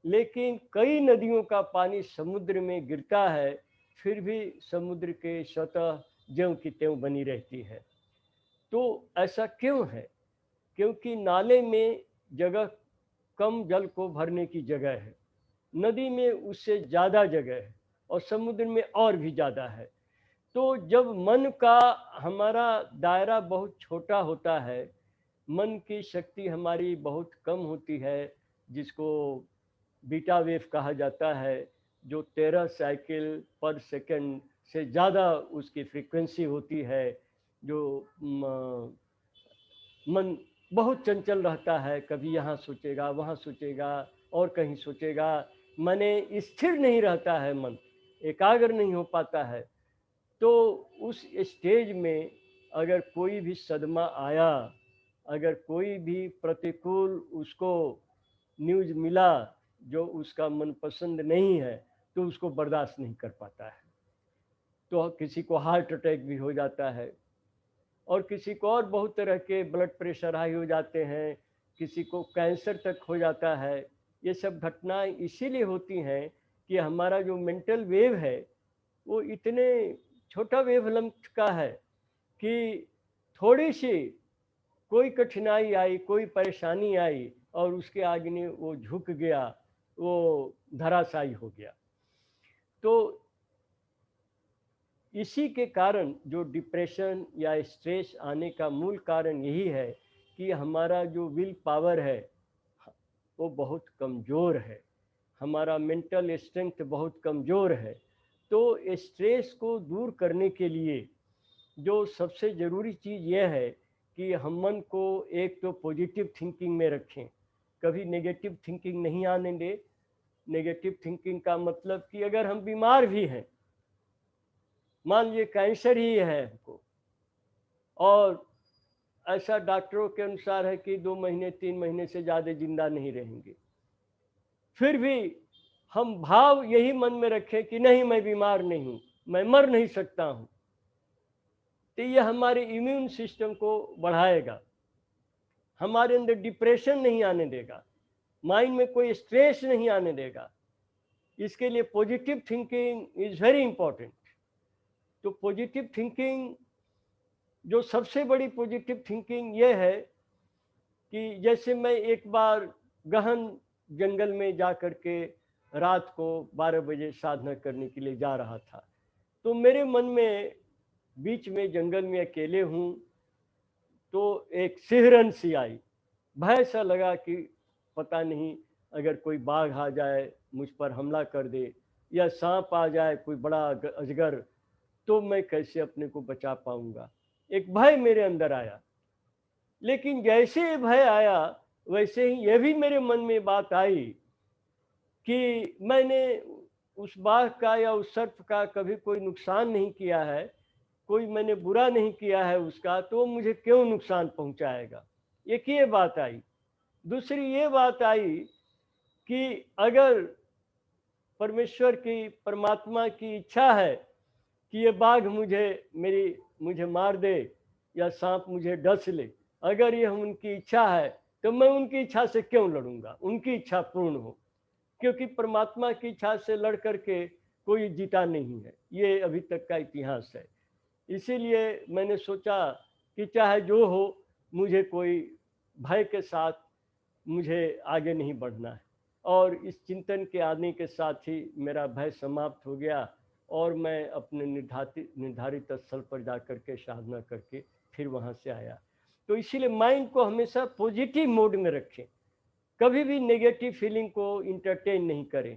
लेकिन कई नदियों का पानी समुद्र में गिरता है, फिर भी समुद्र के सतह ज्यों की त्यों बनी रहती है। तो ऐसा क्यों है? क्योंकि नाले में जगह कम, जल को भरने की जगह है, नदी में उससे ज़्यादा जगह है और समुद्र में और भी ज़्यादा है। तो जब मन का हमारा दायरा बहुत छोटा होता है, मन की शक्ति हमारी बहुत कम होती है, जिसको बीटा वेव कहा जाता है, जो 13 साइकिल पर सेकंड से ज़्यादा उसकी फ्रीक्वेंसी होती है, जो मन बहुत चंचल रहता है, कभी यहाँ सोचेगा, वहाँ सोचेगा और कहीं सोचेगा, माने स्थिर नहीं रहता है, मन एकाग्र नहीं हो पाता है। तो उस स्टेज में अगर कोई भी सदमा आया, अगर कोई भी प्रतिकूल उसको न्यूज़ मिला जो उसका मनपसंद नहीं है, तो उसको बर्दाश्त नहीं कर पाता है। तो किसी को हार्ट अटैक भी हो जाता है और किसी को और बहुत तरह के ब्लड प्रेशर हाई हो जाते हैं, किसी को कैंसर तक हो जाता है। ये सब घटनाएं इसीलिए होती हैं कि हमारा जो मेंटल वेव है वो इतने छोटा वेवलेंथ का है कि थोड़ी सी कोई कठिनाई आई, कोई परेशानी आई और उसके आगे वो झुक गया, वो धराशायी हो गया। तो इसी के कारण जो डिप्रेशन या स्ट्रेस आने का मूल कारण यही है कि हमारा जो विल पावर है वो बहुत कमज़ोर है, हमारा मेंटल स्ट्रेंथ बहुत कमज़ोर है। तो स्ट्रेस को दूर करने के लिए जो सबसे ज़रूरी चीज़ यह है कि हम मन को एक तो पॉजिटिव थिंकिंग में रखें, कभी नेगेटिव थिंकिंग नहीं आने दें। नेगेटिव थिंकिंग का मतलब कि अगर हम बीमार भी हैं, मान लीजिए कैंसर ही है हमको, और ऐसा डॉक्टरों के अनुसार है कि 2 महीने 3 महीने से ज़्यादा जिंदा नहीं रहेंगे, फिर भी हम भाव यही मन में रखें कि नहीं, मैं बीमार नहीं हूँ, मैं मर नहीं सकता हूँ, तो ये हमारे इम्यून सिस्टम को बढ़ाएगा, हमारे अंदर डिप्रेशन नहीं आने देगा, माइंड में कोई स्ट्रेस नहीं आने देगा। इसके लिए positive thinking is very important. तो पॉजिटिव थिंकिंग, जो सबसे बड़ी पॉजिटिव थिंकिंग ये है कि जैसे मैं एक बार गहन जंगल में जा कर के रात को 12 बजे साधना करने के लिए जा रहा था, तो मेरे मन में बीच में जंगल में अकेले हूँ, तो एक सिहरन सी आई, भय सा लगा कि पता नहीं अगर कोई बाघ आ जाए मुझ पर हमला कर दे या सांप आ जाए कोई बड़ा अजगर, तो मैं कैसे अपने को बचा पाऊंगा। एक भय मेरे अंदर आया। लेकिन जैसे भय आया वैसे ही यह भी मेरे मन में बात आई कि मैंने उस बाघ का या उस सर्प का कभी कोई नुकसान नहीं किया है, कोई मैंने बुरा नहीं किया है उसका, तो मुझे क्यों नुकसान पहुंचाएगा। एक ये बात आई। दूसरी ये बात आई कि अगर परमेश्वर की, परमात्मा की इच्छा है कि ये बाघ मुझे मार दे या सांप मुझे डस ले, अगर ये उनकी इच्छा है तो मैं उनकी इच्छा से क्यों लड़ूंगा, उनकी इच्छा पूर्ण हो। क्योंकि परमात्मा की इच्छा से लड़ करके कोई जीता नहीं है, ये अभी तक का इतिहास है। इसीलिए मैंने सोचा कि चाहे जो हो, मुझे कोई भय के साथ मुझे आगे नहीं बढ़ना है। और इस चिंतन के आने के साथ ही मेरा भय समाप्त हो गया और मैं अपने निर्धारित स्थल पर जाकर के साधना करके फिर वहाँ से आया। तो इसीलिए माइंड को हमेशा पॉजिटिव मोड में रखें, कभी भी नेगेटिव फीलिंग को इंटरटेन नहीं करें।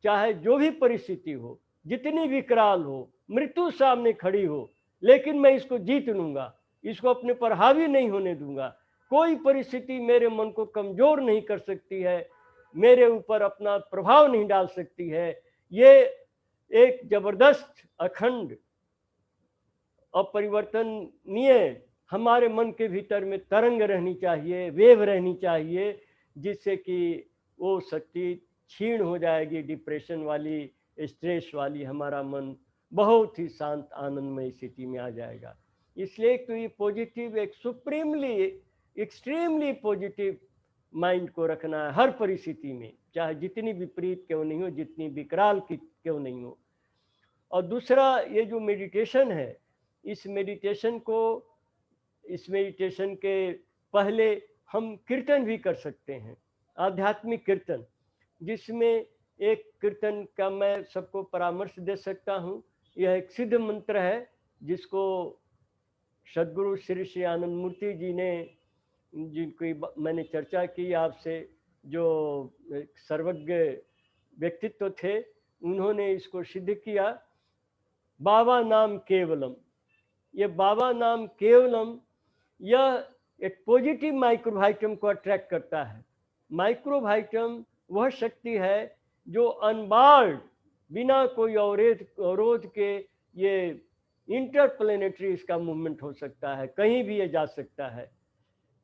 चाहे जो भी परिस्थिति हो, जितनी विकराल हो, मृत्यु सामने खड़ी हो, लेकिन मैं इसको जीत लूंगा, इसको अपने पर हावी नहीं होने दूंगा। कोई परिस्थिति मेरे मन को कमजोर नहीं कर सकती है, मेरे ऊपर अपना प्रभाव नहीं डाल सकती है। ये एक जबरदस्त, अखंड, अपरिवर्तनीय हमारे मन के भीतर में तरंग रहनी चाहिए, वेव रहनी चाहिए, जिससे कि वो शक्ति क्षीण हो जाएगी डिप्रेशन वाली, स्ट्रेस वाली हमारा मन बहुत ही शांत आनंदमय स्थिति में आ जाएगा। इसलिए तो ये पॉजिटिव एक सुप्रीमली एक्सट्रीमली पॉजिटिव माइंड को रखना है हर परिस्थिति में, चाहे जितनी विपरीत क्यों नहीं हो, जितनी विकराल की क्यों नहीं हो। और दूसरा, ये जो मेडिटेशन है, इस मेडिटेशन के पहले हम कीर्तन भी कर सकते हैं, आध्यात्मिक कीर्तन, जिसमें एक कीर्तन का मैं सबको परामर्श दे सकता हूँ। यह एक सिद्ध मंत्र है जिसको सदगुरु श्री श्री आनंद मूर्ति जी ने, जिनकी मैंने चर्चा की आपसे, जो सर्वज्ञ व्यक्तित्व थे, उन्होंने इसको सिद्ध किया। बाबा नाम केवलम, ये बाबा नाम केवलम, यह एक पॉजिटिव माइक्रोवाइटम को अट्रैक्ट करता है। माइक्रोवाइटम वह शक्ति है जो अनबार्ड, बिना कोई अवरोध के, ये इंटरप्लेनेटरी इसका मूवमेंट हो सकता है, कहीं भी ये जा सकता है।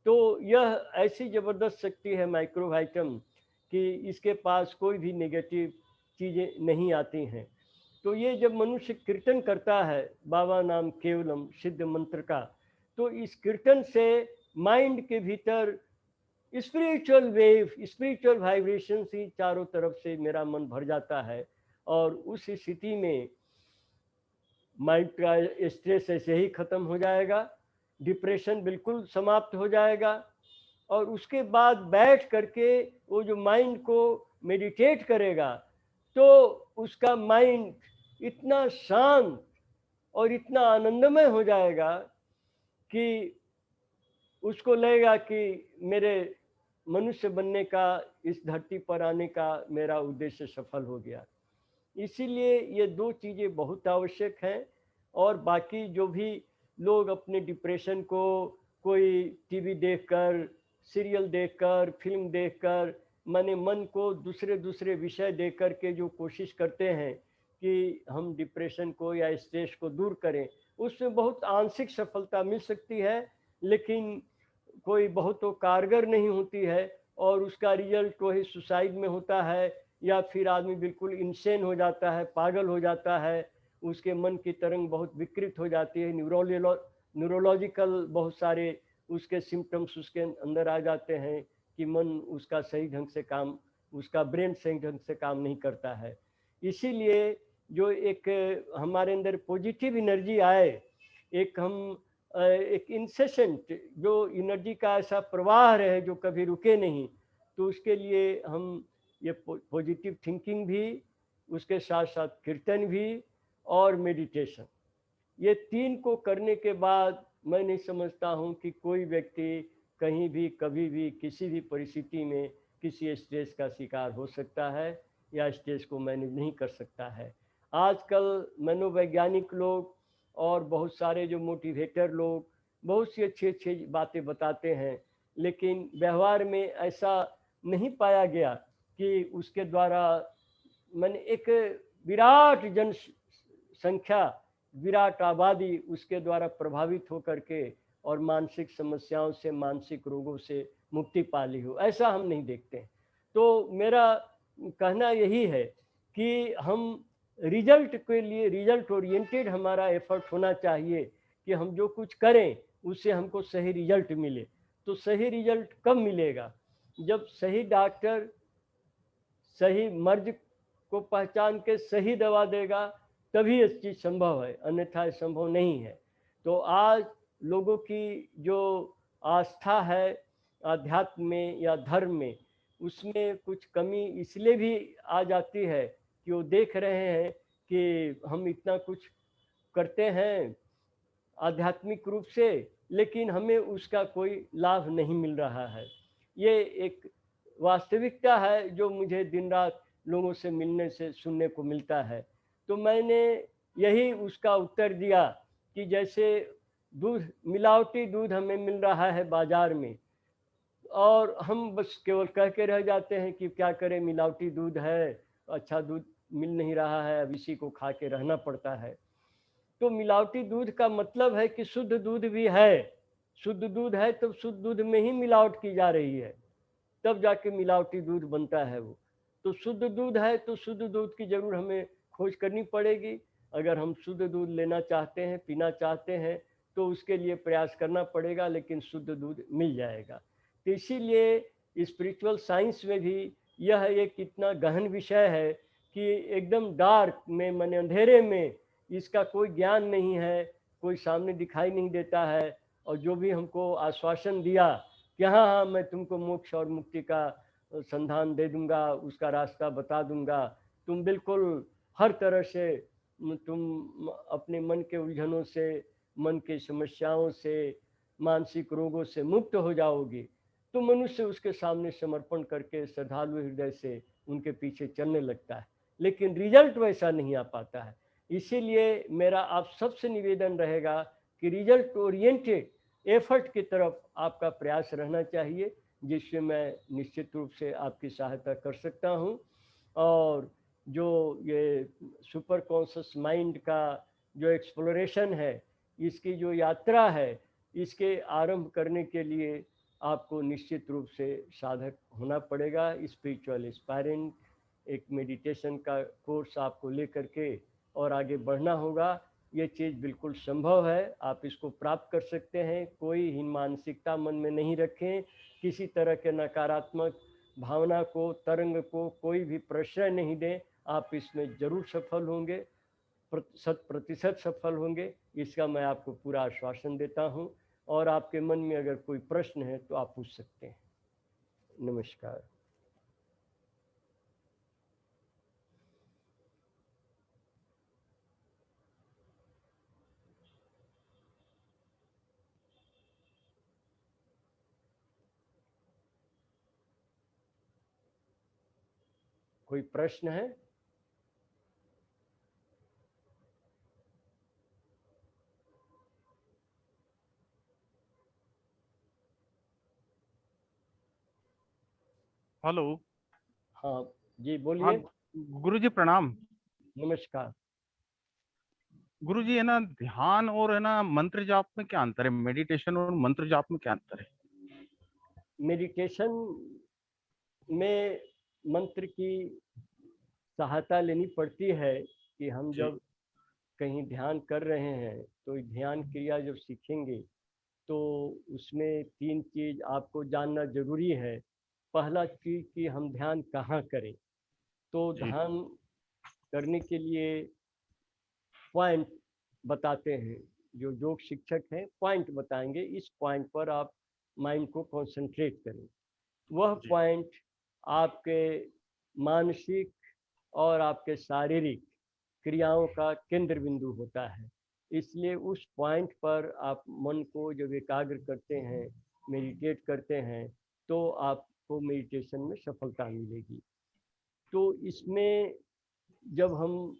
तो यह ऐसी ज़बरदस्त शक्ति है माइक्रोवाइटम कि इसके पास कोई भी नेगेटिव चीज़ें नहीं आती हैं। तो ये जब मनुष्य कीर्तन करता है बाबा नाम केवलम सिद्ध मंत्र का, तो इस कीर्तन से माइंड के भीतर स्पिरिचुअल वेव, स्पिरिचुअल वाइब्रेशन ही चारों तरफ से मेरा मन भर जाता है, और उस स्थिति में माइंड का स्ट्रेस ऐसे ही खत्म हो जाएगा, डिप्रेशन बिल्कुल समाप्त हो जाएगा। और उसके बाद बैठ करके वो जो माइंड को मेडिटेट करेगा, तो उसका माइंड इतना शांत और इतना आनंदमय हो जाएगा कि उसको लगेगा कि मेरे मनुष्य बनने का, इस धरती पर आने का मेरा उद्देश्य सफल हो गया। इसीलिए ये दो चीज़ें बहुत आवश्यक हैं। और बाकी जो भी लोग अपने डिप्रेशन को कोई टीवी देखकर, सीरियल देखकर, फिल्म देखकर, माने मन को दूसरे विषय देख कर के जो कोशिश करते हैं कि हम डिप्रेशन को या स्ट्रेस को दूर करें, उसमें बहुत आंशिक सफलता मिल सकती है, लेकिन कोई बहुत तो कारगर नहीं होती है, और उसका रिजल्ट वही सुसाइड में होता है, या फिर आदमी बिल्कुल इंसेन हो जाता है, पागल हो जाता है, उसके मन की तरंग बहुत विकृत हो जाती है, न्यूरोलॉजिकल बहुत सारे उसके सिम्टम्स उसके अंदर आ जाते हैं कि मन उसका सही ढंग से काम, उसका ब्रेन सही ढंग से काम नहीं करता है। इसीलिए जो एक हमारे अंदर पॉजिटिव एनर्जी आए, एक इंसेसेंट जो एनर्जी का ऐसा प्रवाह रहे जो कभी रुके नहीं, तो उसके लिए हम ये पॉजिटिव थिंकिंग भी, उसके साथ साथ कीर्तन भी और मेडिटेशन, ये तीन को करने के बाद मैं नहीं समझता हूँ कि कोई व्यक्ति कहीं भी, कभी भी, किसी भी परिस्थिति में किसी स्ट्रेस का शिकार हो सकता है या स्ट्रेस को मैनेज नहीं कर सकता है। आजकल मनोवैज्ञानिक लोग और बहुत सारे जो मोटिवेटर लोग बहुत सी अच्छी अच्छी बातें बताते हैं, लेकिन व्यवहार में ऐसा नहीं पाया गया कि उसके द्वारा मैंने एक विराट जनसंख्या, विराट आबादी उसके द्वारा प्रभावित होकर के और मानसिक समस्याओं से, मानसिक रोगों से मुक्ति पा ली हो, ऐसा हम नहीं देखते। तो मेरा कहना यही है कि हम रिजल्ट के लिए, रिजल्ट ओरिएंटेड हमारा एफर्ट होना चाहिए कि हम जो कुछ करें उससे हमको सही रिजल्ट मिले। तो सही रिजल्ट कब मिलेगा? जब सही डॉक्टर सही मर्ज को पहचान के सही दवा देगा, तभी ये चीज़ संभव है, अन्यथा संभव नहीं है। तो आज लोगों की जो आस्था है आध्यात्म में या धर्म में, उसमें कुछ कमी इसलिए भी आ जाती है कि वो देख रहे हैं कि हम इतना कुछ करते हैं आध्यात्मिक रूप से, लेकिन हमें उसका कोई लाभ नहीं मिल रहा है। ये एक वास्तविकता है जो मुझे दिन रात लोगों से मिलने से सुनने को मिलता है। तो मैंने यही उसका उत्तर दिया कि जैसे दूध, मिलावटी दूध हमें मिल रहा है बाजार में, और हम बस केवल कह के रह जाते हैं कि क्या करें, मिलावटी दूध है, अच्छा दूध मिल नहीं रहा है, अब इसी को खा के रहना पड़ता है। तो मिलावटी दूध का मतलब है कि शुद्ध दूध भी है। शुद्ध दूध है तो शुद्ध दूध में ही मिलावट की जा रही है, तब जाके मिलावटी दूध बनता है वो। तो शुद्ध दूध है तो शुद्ध दूध की जरूर हमें खोज करनी पड़ेगी। अगर हम शुद्ध दूध लेना चाहते हैं, पीना चाहते हैं, तो उसके लिए प्रयास करना पड़ेगा, लेकिन शुद्ध दूध मिल जाएगा। तो इसीलिए स्पिरिचुअल साइंस में भी यह एक इतना गहन विषय है कि एकदम डार्क में, माने अंधेरे में, इसका कोई ज्ञान नहीं है, कोई सामने दिखाई नहीं देता है। और जो भी हमको आश्वासन दिया कि हाँ हाँ मैं तुमको मोक्ष और मुक्ति का संधान दे दूंगा, उसका रास्ता बता दूंगा, तुम बिल्कुल हर तरह से तुम अपने मन के उलझनों से, मन की समस्याओं से, मानसिक रोगों से मुक्त हो जाओगे। तो मनुष्य उसके सामने समर्पण करके श्रद्धालु हृदय से उनके पीछे चलने लगता है, लेकिन रिजल्ट वैसा नहीं आ पाता है। इसीलिए मेरा आप सबसे निवेदन रहेगा कि रिजल्ट ओरिएंटेड एफर्ट की तरफ आपका प्रयास रहना चाहिए, जिससे मैं निश्चित रूप से आपकी सहायता कर सकता हूँ। और जो ये सुपर कॉन्शियस माइंड का जो एक्सप्लोरेशन है, इसकी जो यात्रा है, इसके आरंभ करने के लिए आपको निश्चित रूप से साधक होना पड़ेगा, स्पिरिचुअल एस्पायरेंट। एक मेडिटेशन का कोर्स आपको लेकर के और आगे बढ़ना होगा। ये चीज़ बिल्कुल संभव है, आप इसको प्राप्त कर सकते हैं। कोई हीन मानसिकता मन में नहीं रखें, किसी तरह के नकारात्मक भावना को, तरंग को कोई भी प्रश्रय नहीं दें। आप इसमें जरूर सफल होंगे, 100% सफल होंगे, इसका मैं आपको पूरा आश्वासन देता हूँ। और आपके मन में अगर कोई प्रश्न है तो आप पूछ सकते हैं। नमस्कार। कोई प्रश्न है? हेलो। हाँ जी, हाँ, बोलिए। गुरु जी प्रणाम। नमस्कार। गुरु जी, है ना, ध्यान और है ना मंत्र जाप में क्या अंतर है? मेडिटेशन और मंत्र जाप में क्या अंतर है? मेडिटेशन में मंत्र की सहायता लेनी पड़ती है कि हम जी। जब कहीं ध्यान कर रहे हैं तो ध्यान क्रिया जब सीखेंगे तो उसमें 3 चीज़ आपको जानना ज़रूरी है। पहला चीज़ कि हम ध्यान कहाँ करें। तो जी। ध्यान करने के लिए पॉइंट बताते हैं, जो योग शिक्षक हैं पॉइंट बताएंगे, इस पॉइंट पर आप माइंड को कंसंट्रेट करें। वह जी। पॉइंट आपके मानसिक और आपके शारीरिक क्रियाओं का केंद्र बिंदु होता है। इसलिए उस पॉइंट पर आप मन को जब एकाग्र करते हैं, मेडिटेट करते हैं, तो आपको मेडिटेशन में सफलता मिलेगी। तो इसमें जब हम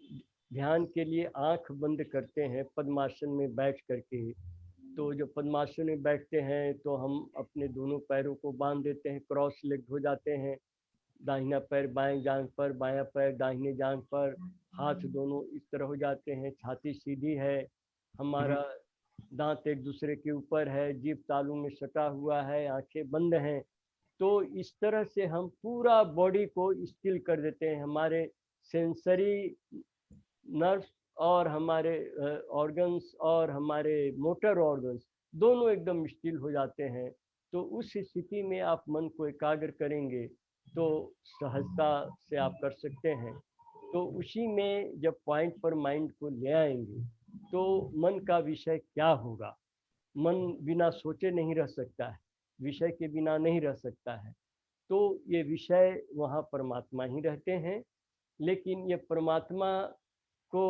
ध्यान के लिए आंख बंद करते हैं पद्मासन में बैठ करके, तो जब पद्मासन में बैठते हैं तो हम अपने दोनों पैरों को बांध देते हैं, क्रॉस लेग हो जाते हैं। दाहिना पैर बाएं जांघ पर, बायां पैर दाहिने जांघ पर, हाथ दोनों इस तरह हो जाते हैं, छाती सीधी है, हम्म। हमारा दांत एक दूसरे के ऊपर है, जीभ तालू में सटा हुआ है, आंखें बंद हैं। तो इस तरह से हम पूरा बॉडी को स्टिल कर देते हैं। हमारे सेंसरी नर्व्स और हमारे ऑर्गन्स और हमारे मोटर ऑर्गन्स दोनों एकदम स्टिल हो जाते हैं। तो उस स्थिति में आप मन को एकाग्र करेंगे तो सहजता से आप कर सकते हैं। तो उसी में जब पॉइंट पर माइंड को ले आएंगे तो मन का विषय क्या होगा। मन बिना सोचे नहीं रह सकता है, विषय के बिना नहीं रह सकता है। तो ये विषय वहाँ परमात्मा ही रहते हैं। लेकिन ये परमात्मा को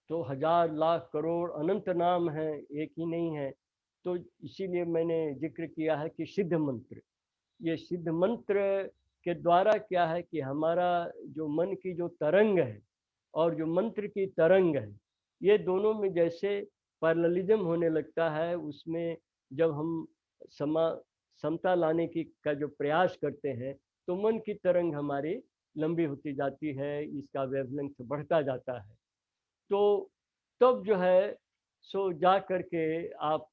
तो हजार लाख करोड़ अनंत नाम हैं, एक ही नहीं है। तो इसीलिए मैंने जिक्र किया है कि सिद्ध मंत्र, ये सिद्ध मंत्र के द्वारा क्या है कि हमारा जो मन की जो तरंग है और जो मंत्र की तरंग है, ये दोनों में जैसे पैरेललिज्म होने लगता है। उसमें जब हम समा समता लाने की का जो प्रयास करते हैं तो मन की तरंग हमारी लंबी होती जाती है, इसका वेवलेंथ बढ़ता जाता है। तो तब जो है सो जा करके आप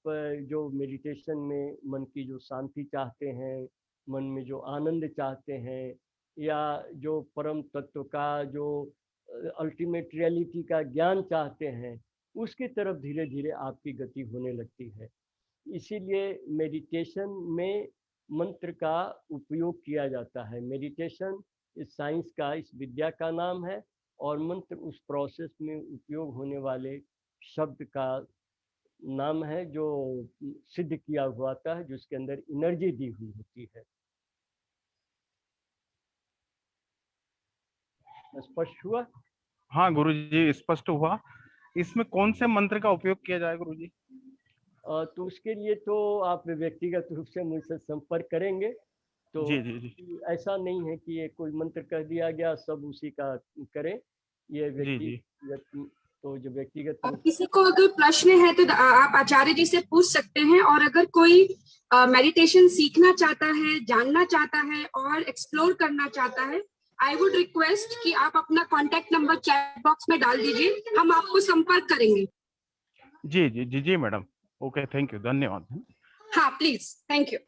जो मेडिटेशन में मन की जो शांति चाहते हैं, मन में जो आनंद चाहते हैं, या जो परम तत्व का जो अल्टीमेट रियलिटी का ज्ञान चाहते हैं, उसकी तरफ धीरे धीरे आपकी गति होने लगती है। इसीलिए मेडिटेशन में मंत्र का उपयोग किया जाता है। मेडिटेशन इस साइंस का, इस विद्या का नाम है, और मंत्र उस प्रोसेस में उपयोग होने वाले शब्द का नाम है जो सिद्ध किया हुआ था है, जिसके अंदर एनर्जी दी हुई होती है। स्पष्ट हुआ? हाँ गुरुजी, स्पष्ट हुआ। इसमें कौन से मंत्र का उपयोग किया जाए गुरुजी? तो उसके लिए तो आप व्यक्तिगत रूप से मुझसे संपर्क करेंगे, तो जी जी जी ऐसा नहीं है कि ये कोई मंत्र कह दिया गया सब उसी का करें। ये जी जी। तो जो व्यक्तिगत और रूप किसी को अगर प्रश्न है तो आप आचार्य जी से पूछ सकते हैं, और अगर कोई मेडिटेशन सीखना चाहता है, जानना चाहता है और एक्सप्लोर करना चाहता है, आई वुड रिक्वेस्ट कि आप अपना कॉन्टेक्ट नंबर चैट बॉक्स में डाल दीजिए, हम आपको संपर्क करेंगे। जी जी जी जी मैडम, ओके, थैंक यू, धन्यवाद। हाँ प्लीज, थैंक यू।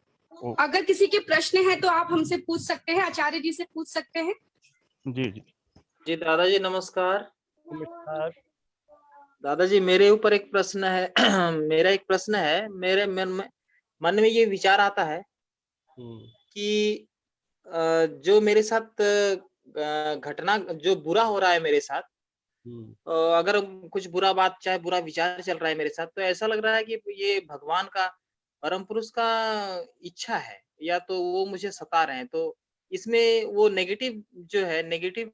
अगर किसी के प्रश्न है तो आप हमसे पूछ सकते हैं, आचार्य जी से पूछ सकते हैं। जी जी जी दादाजी नमस्कार। नमस्कार। दादाजी मेरे ऊपर एक प्रश्न है मेरा एक प्रश्न है, मेरे मन में ये विचार आता है कि जो मेरे साथ घटना जो बुरा हो रहा है मेरे साथ, अगर कुछ बुरा बात, चाहे बुरा विचार चल रहा है मेरे साथ, तो ऐसा लग रहा है कि ये भगवान का, परम पुरुष का इच्छा है, या तो वो मुझे सता रहे हैं। तो इसमें वो नेगेटिव जो है, नेगेटिव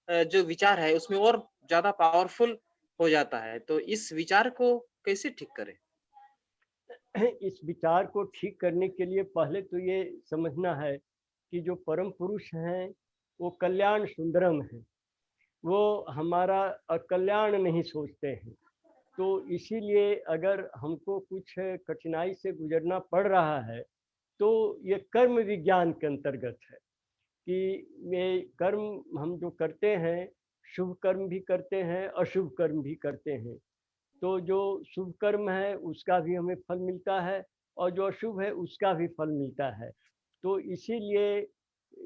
जो विचार है उसमें और ज्यादा पावरफुल हो जाता है। तो इस विचार को कैसे ठीक करें? इस विचार को ठीक करने के लिए पहले तो ये समझना है कि जो परम पुरुष हैं वो कल्याण सुंदरम है, वो हमारा अकल्याण नहीं सोचते हैं। तो इसीलिए अगर हमको कुछ कठिनाई से गुजरना पड़ रहा है तो ये कर्म विज्ञान के अंतर्गत है कि ये कर्म हम जो करते हैं, शुभ कर्म भी करते हैं, अशुभ कर्म भी करते हैं। तो जो शुभ कर्म है उसका भी हमें फल मिलता है, और जो अशुभ है उसका भी फल मिलता है। तो इसीलिए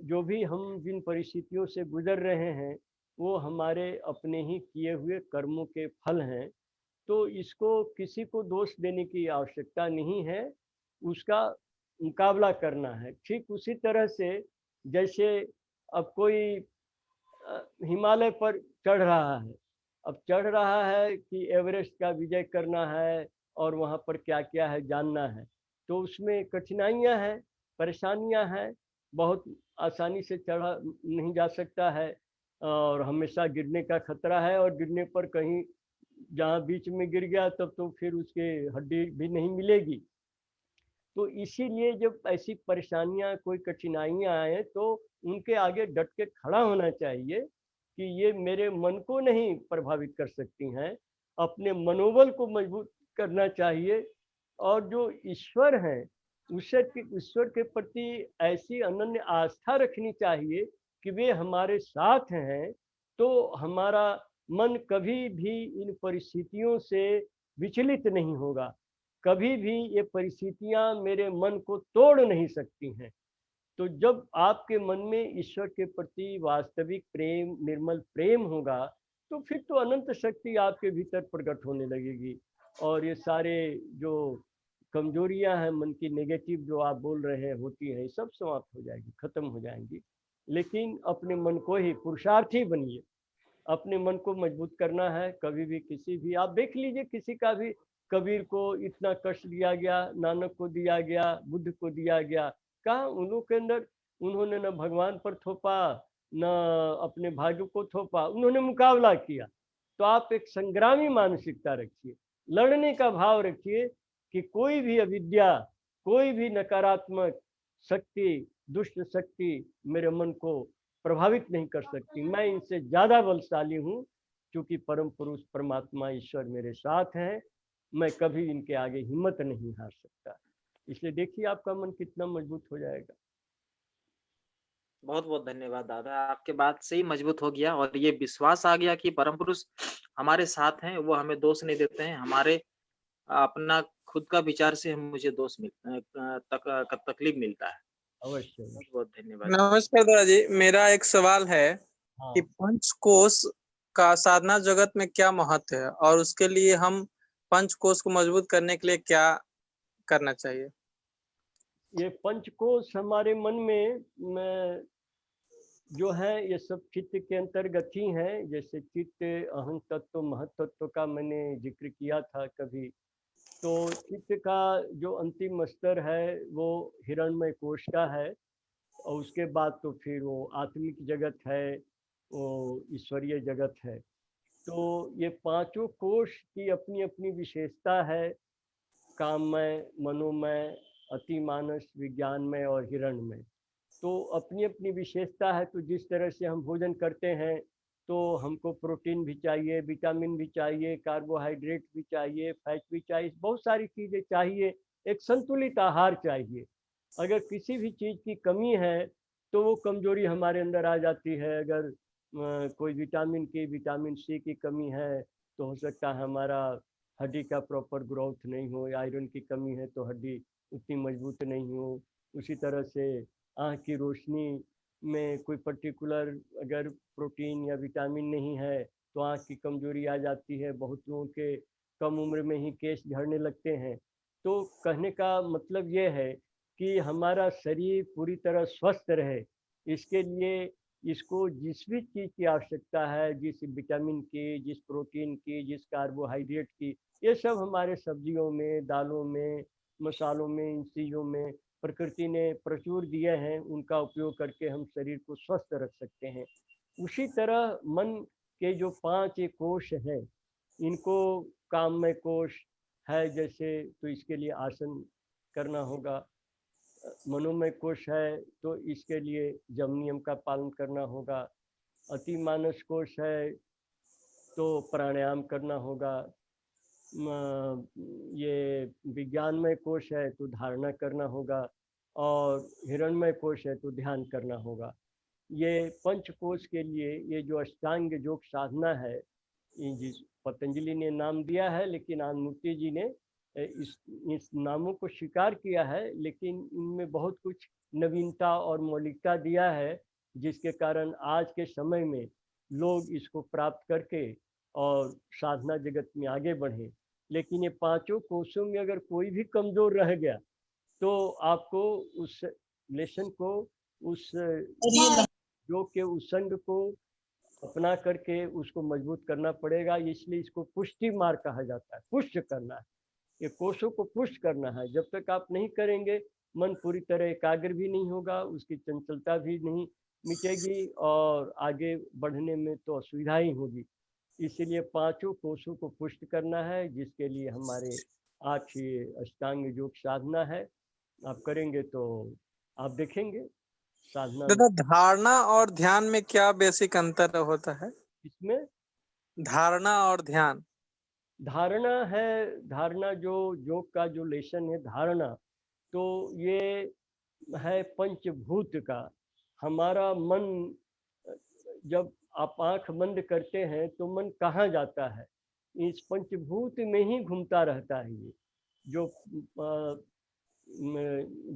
जो भी हम जिन परिस्थितियों से गुजर रहे हैं वो हमारे अपने ही किए हुए कर्मों के फल हैं। तो इसको किसी को दोष देने की आवश्यकता नहीं है, उसका मुकाबला करना है। ठीक उसी तरह से जैसे अब कोई हिमालय पर चढ़ रहा है, अब चढ़ रहा है कि एवरेस्ट का विजय करना है और वहाँ पर क्या क्या है जानना है, तो उसमें कठिनाइयाँ हैं, परेशानियाँ हैं, बहुत आसानी से चढ़ा नहीं जा सकता है, और हमेशा गिरने का खतरा है, और गिरने पर कहीं जहाँ बीच में गिर गया तब तो फिर उसके हड्डी भी नहीं मिलेगी। तो इसीलिए जब ऐसी परेशानियां, कोई कठिनाइयां आए तो उनके आगे डट के खड़ा होना चाहिए कि ये मेरे मन को नहीं प्रभावित कर सकती हैं, अपने मनोबल को मजबूत करना चाहिए। और जो ईश्वर हैं ईश्वर के प्रति ऐसी अनन्य आस्था रखनी चाहिए कि वे हमारे साथ हैं, तो हमारा मन कभी भी इन परिस्थितियों से विचलित नहीं होगा। कभी भी ये परिस्थितियां मेरे मन को तोड़ नहीं सकती हैं। तो जब आपके मन में ईश्वर के प्रति वास्तविक प्रेम, निर्मल प्रेम होगा, तो फिर तो अनंत शक्ति आपके भीतर प्रकट होने लगेगी, और ये सारे जो कमजोरियां हैं मन की, नेगेटिव जो आप बोल रहे हैं होती हैं, सब समाप्त हो जाएगी, खत्म हो जाएंगी। लेकिन अपने मन को ही पुरुषार्थी बनिए, अपने मन को मजबूत करना है। कभी भी किसी भी, आप देख लीजिए किसी का भी, कबीर को इतना कष्ट दिया गया, नानक को दिया गया, बुद्ध को दिया गया, कहाँ उन लोगों के अंदर उन्होंने न भगवान पर थोपा, न अपने भाग्य को थोपा, उन्होंने मुकाबला किया। तो आप एक संग्रामी मानसिकता रखिए, लड़ने का भाव रखिए कि कोई भी अविद्या, कोई भी नकारात्मक शक्ति, दुष्ट शक्ति मेरे मन को प्रभावित नहीं कर सकती। मैं इनसे ज्यादा बलशाली हूँ, क्योंकि परम पुरुष परमात्मा ईश्वर मेरे साथ हैं। मैं कभी इनके आगे हिम्मत नहीं हार सकता। इसलिए देखिए आपका मन कितना मजबूत हो जाएगा। बहुत बहुत धन्यवाद दादा, आपके बात से ही मजबूत हो गया, और ये विश्वास आ गया कि परम पुरुष हमारे साथ हैं, वो हमें दोष नहीं देते हैं। हमारे अपना खुद का विचार से मुझे दोष तकलीफ मिलता है। अवश्य। बहुत बहुत धन्यवाद। नमस्कार दादाजी, मेरा एक सवाल है कि हाँ। पंचकोश का साधना जगत में क्या महत्व है और उसके लिए हम पंचकोश को मजबूत करने के लिए क्या करना चाहिए? ये पंचकोश हमारे मन में जो है ये सब चित्त के अंतर्गत ही हैं। जैसे चित्त, अहं तत्व, महतत्व का मैंने जिक्र किया था कभी। तो चित्त का जो अंतिम स्तर है वो हिरण्मय कोश का है, और उसके बाद तो फिर वो आत्मिक जगत है, वो ईश्वरीय जगत है। तो ये पांचों कोश की अपनी अपनी विशेषता है, काममय, मनोमय, अतिमानस, विज्ञानमय और हिरण्मय। तो अपनी अपनी विशेषता है। तो जिस तरह से हम भोजन करते हैं तो हमको प्रोटीन भी चाहिए, विटामिन भी चाहिए, कार्बोहाइड्रेट भी चाहिए, फैट भी चाहिए, बहुत सारी चीज़ें चाहिए। एक संतुलित आहार चाहिए। अगर किसी भी चीज़ की कमी है तो वो कमजोरी हमारे अंदर आ जाती है। अगर कोई विटामिन सी की कमी है तो हो सकता है हमारा हड्डी का प्रॉपर ग्रोथ नहीं हो, आयरन की कमी है तो हड्डी उतनी मजबूत नहीं हो। उसी तरह से आँख की रोशनी में कोई पर्टिकुलर अगर प्रोटीन या विटामिन नहीं है तो आँख की कमजोरी आ जाती है। बहुत लोगों के कम उम्र में ही केस झड़ने लगते हैं। तो कहने का मतलब ये है कि हमारा शरीर पूरी तरह स्वस्थ रहे, इसके लिए इसको जिस भी चीज़ की आवश्यकता है, जिस विटामिन की, जिस प्रोटीन की, जिस कार्बोहाइड्रेट की, ये सब हमारे सब्जियों में, दालों में, मसालों में, इन चीज़ों में प्रकृति ने प्रचुर दिए हैं। उनका उपयोग करके हम शरीर को स्वस्थ रख सकते हैं। उसी तरह मन के जो 5 ये कोश हैं, इनको काममय कोश है जैसे, तो इसके लिए आसन करना होगा। मनोमय कोश है तो इसके लिए यम नियम का पालन करना होगा। अति मानस कोश है तो प्राणायाम करना होगा। ये विज्ञानमय कोश है तो धारणा करना होगा, और हिरणमय कोश है तो ध्यान करना होगा। ये पंचकोश के लिए ये जो अष्टांग योग साधना है, जिस पतंजलि ने नाम दिया है, लेकिन आनंदमूर्ति जी ने इस नामों को स्वीकार किया है, लेकिन इनमें बहुत कुछ नवीनता और मौलिकता दिया है, जिसके कारण आज के समय में लोग इसको प्राप्त करके और साधना जगत में आगे बढ़े। लेकिन ये पांचों कोशों में अगर कोई भी कमजोर रह गया तो आपको उस लेसन को, उस योग के उस संग को अपना करके उसको मजबूत करना पड़ेगा। इसलिए इसको पुष्टि मार्ग कहा जाता है। पुष्ट करना है, ये कोशों को पुष्ट करना है। जब तक आप नहीं करेंगे मन पूरी तरह एकाग्र भी नहीं होगा, उसकी चंचलता भी नहीं मिटेगी और आगे बढ़ने में तो असुविधा ही होगी। इसीलिए पांचों कोशों को पुष्ट करना है, जिसके लिए हमारे 8 ये अष्टांग योग साधना है। आप करेंगे तो आप देखेंगे साधना दादा, धारणा और ध्यान में क्या बेसिक अंतर होता है? इसमें धारणा और ध्यान। धारणा है, धारणा जो योग का जो लेसन है धारणा, तो ये है पंचभूत का। हमारा मन, जब आप आंख बंद करते हैं तो मन कहाँ जाता है? इस पंचभूत में ही घूमता रहता है। ये जो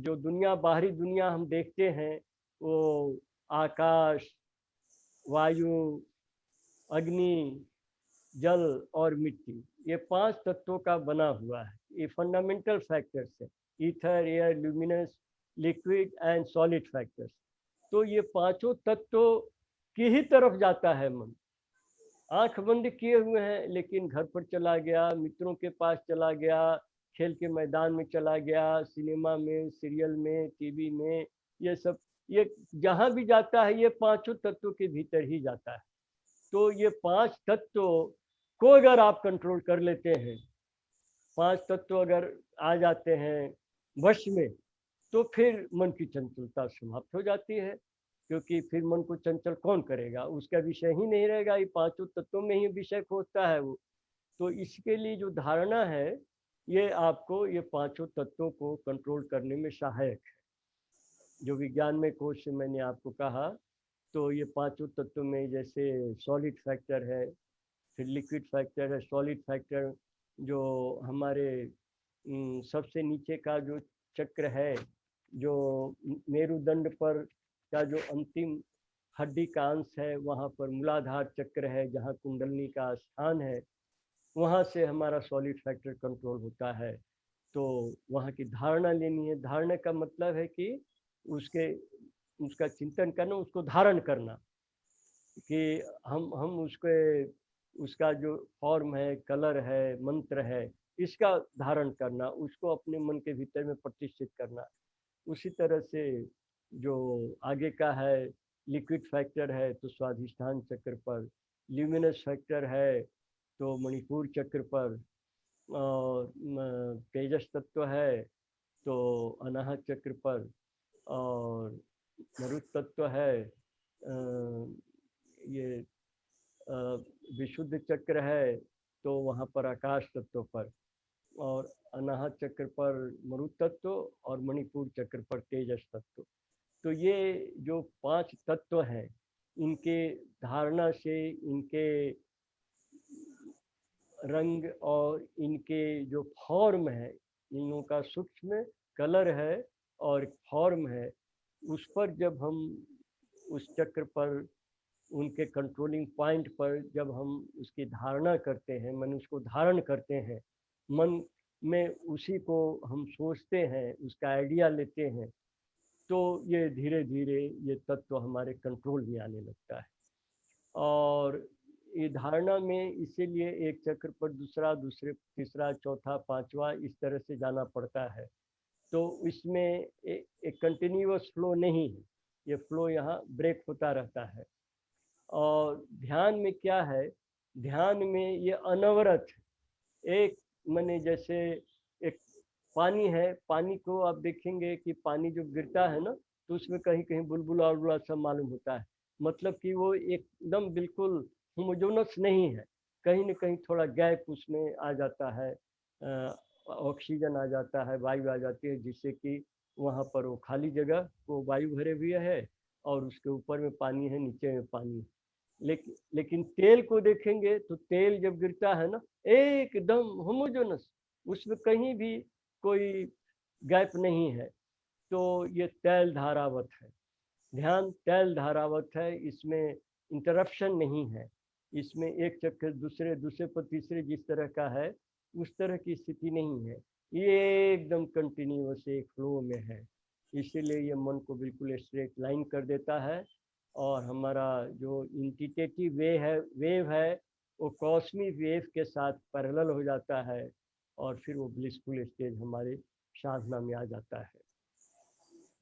जो दुनिया, बाहरी दुनिया हम देखते हैं, वो आकाश, वायु, अग्नि, जल और मिट्टी, ये 5 तत्वों का बना हुआ है। ये फंडामेंटल फैक्टर्स है, ether, air, luminous, liquid and solid factors. तो ये पांचों तत्वों की ही तरफ जाता है मन। आंख बंद किए हुए हैं लेकिन घर पर चला गया, मित्रों के पास चला गया, खेल के मैदान में चला गया, सिनेमा में, सीरियल में, टीवी में, ये सब, ये जहाँ भी जाता है ये पांचों तत्वों के भीतर ही जाता है। तो ये 5 तत्व को अगर आप कंट्रोल कर लेते हैं, 5 तत्व अगर आ जाते हैं वश में, तो फिर मन की चंचलता समाप्त हो जाती है। क्योंकि फिर मन को चंचल कौन करेगा? उसका विषय ही नहीं रहेगा, ये पांचों तत्वों में ही विषय खोजता है वो। तो इसके लिए जो धारणा है, ये आपको ये पांचों तत्वों को कंट्रोल करने में सहायक है। जो विज्ञान में कोश से मैंने आपको कहा, तो ये पांचों तत्वों में जैसे सॉलिड फैक्टर है, फिर लिक्विड फैक्टर है, सॉलिड फैक्टर जो हमारे सबसे नीचे का जो चक्र है, जो मेरुदंड पर का जो अंतिम हड्डी का अंश है, वहाँ पर मूलाधार चक्र है जहाँ कुंडलनी का स्थान है, वहाँ से हमारा सॉलिड फैक्टर कंट्रोल होता है। तो वहाँ की धारणा लेनी है। धारणा का मतलब है कि उसका चिंतन करना, उसको धारण करना, कि हम उसका जो फॉर्म है, कलर है, मंत्र है, इसका धारण करना, उसको अपने मन के भीतर में प्रतिष्ठित करना। उसी तरह से जो आगे का है, लिक्विड फैक्टर है तो स्वाधिष्ठान चक्र पर, ल्यूमिनस फैक्टर है तो मणिपुर चक्र पर, और तेजस तत्व है तो अनाहत चक्र पर, और मरुत तत्व है, ये विशुद्ध चक्र है तो वहाँ पर आकाश तत्व पर, और अनाहत चक्र पर मरुत तत्व, और मणिपुर चक्र पर तेजस तत्व। तो ये जो 5 तत्व हैं, इनके धारणा से, इनके रंग और इनके जो फॉर्म है, इनों का सूक्ष्म कलर है और फॉर्म है, उस पर जब हम उस चक्र पर, उनके कंट्रोलिंग पॉइंट पर जब हम उसकी धारणा करते हैं, मन उसको धारण करते हैं, मन में उसी को हम सोचते हैं, उसका आइडिया लेते हैं, तो ये धीरे धीरे ये तत्व हमारे कंट्रोल में आने लगता है। और ये धारणा में इसीलिए एक चक्र पर दूसरा, दूसरे तीसरा, चौथा, पांचवा, इस तरह से जाना पड़ता है। तो इसमें एक कंटिन्यूअस फ्लो नहीं है, ये फ्लो यहाँ ब्रेक होता रहता है। और ध्यान में क्या है, ध्यान में ये अनवरत एक, माने जैसे एक पानी है, पानी को आप देखेंगे कि पानी जो गिरता है ना, तो उसमें कहीं कहीं बुलबुला उलबुला सब मालूम होता है, मतलब कि वो एकदम बिल्कुल होमोजेनस नहीं है, कहीं न कहीं थोड़ा गैप उसमें आ जाता है, ऑक्सीजन आ जाता है, वायु आ जाती है, जिससे कि वहाँ पर वो खाली जगह को वायु भरे हुए है और उसके ऊपर में पानी है, नीचे में पानी है। लेकिन तेल को देखेंगे तो तेल जब गिरता है ना, एकदम होमोजेनस, उसमें कहीं भी कोई गैप नहीं है। तो ये तैल धारावत है, ध्यान तैल धारावत है, इसमें इंटरप्शन नहीं है, इसमें एक चक्कर दूसरे, दूसरे पर तीसरे जिस तरह का है, उस तरह की स्थिति नहीं है, ये एकदम कंटिन्यूअस एक फ्लो में है। इसीलिए ये मन को बिल्कुल स्ट्रेट लाइन कर देता है, और हमारा जो इंटिटेटिव वेव है वो कॉस्मिक वेव के साथ पैरेलल हो जाता है, और फिर वो ब्लिसफुल स्टेज हमारे साधना में आ जाता है।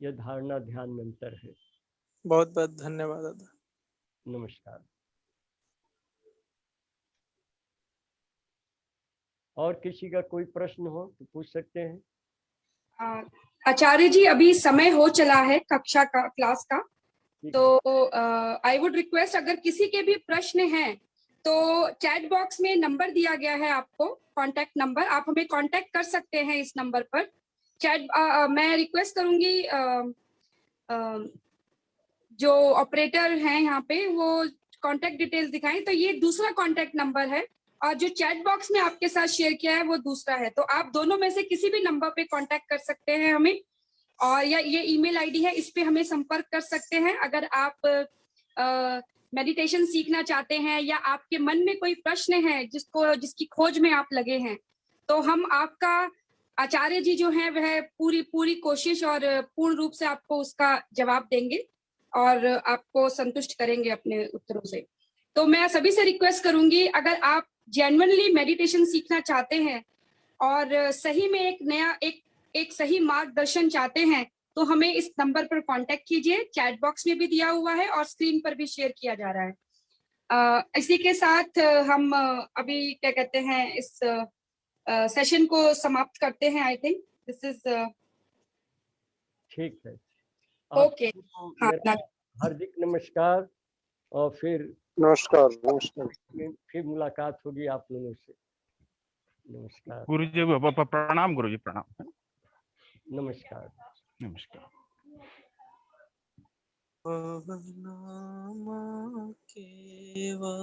यह धारणा ध्यान में अंतर है। बहुत बहुत धन्यवाद दादा। नमस्कार। और किसी का कोई प्रश्न हो तो पूछ सकते हैं। आचार्य जी, अभी समय हो चला है कक्षा का, क्लास का, तो आई वुड रिक्वेस्ट, अगर किसी के भी प्रश्न हैं तो चैट बॉक्स में नंबर दिया गया है आपको, कांटेक्ट नंबर, आप हमें कांटेक्ट कर सकते हैं इस नंबर पर। मैं रिक्वेस्ट करूंगी जो ऑपरेटर हैं यहाँ पे, वो कांटेक्ट डिटेल्स दिखाएं। तो ये दूसरा कांटेक्ट नंबर है, और जो चैट बॉक्स में आपके साथ शेयर किया है वो दूसरा है। तो आप दोनों में से किसी भी नंबर पे कांटेक्ट कर सकते हैं हमें, और या ये ईमेल आईडी है, इस पे हमें संपर्क कर सकते हैं। अगर आप मेडिटेशन सीखना चाहते हैं, या आपके मन में कोई प्रश्न है जिसकी खोज में आप लगे हैं, तो हम आपका, आचार्य जी जो हैं वह पूरी कोशिश और पूर्ण रूप से आपको उसका जवाब देंगे और आपको संतुष्ट करेंगे अपने उत्तरों से। तो मैं सभी से रिक्वेस्ट करूंगी, अगर आप जेन्युइनली मेडिटेशन सीखना चाहते हैं और सही में एक सही मार्गदर्शन चाहते हैं, तो हमें इस नंबर पर कांटेक्ट कीजिए। चैट बॉक्स में भी दिया हुआ है और स्क्रीन पर भी शेयर किया जा रहा है। इसी के साथ हम अभी क्या कहते हैं, इस सेशन को समाप्त करते हैं। आई थिंक दिस इज ठीक है। ओके। मेरा हार्दिक नमस्कार, और फिर नमस्कार। फिर मुलाकात होगी आप लोगों से। नमस्कार। गुरुजी प्रणाम, गुरुजी प्रणाम। नमस्कार। नमस्कार। केवल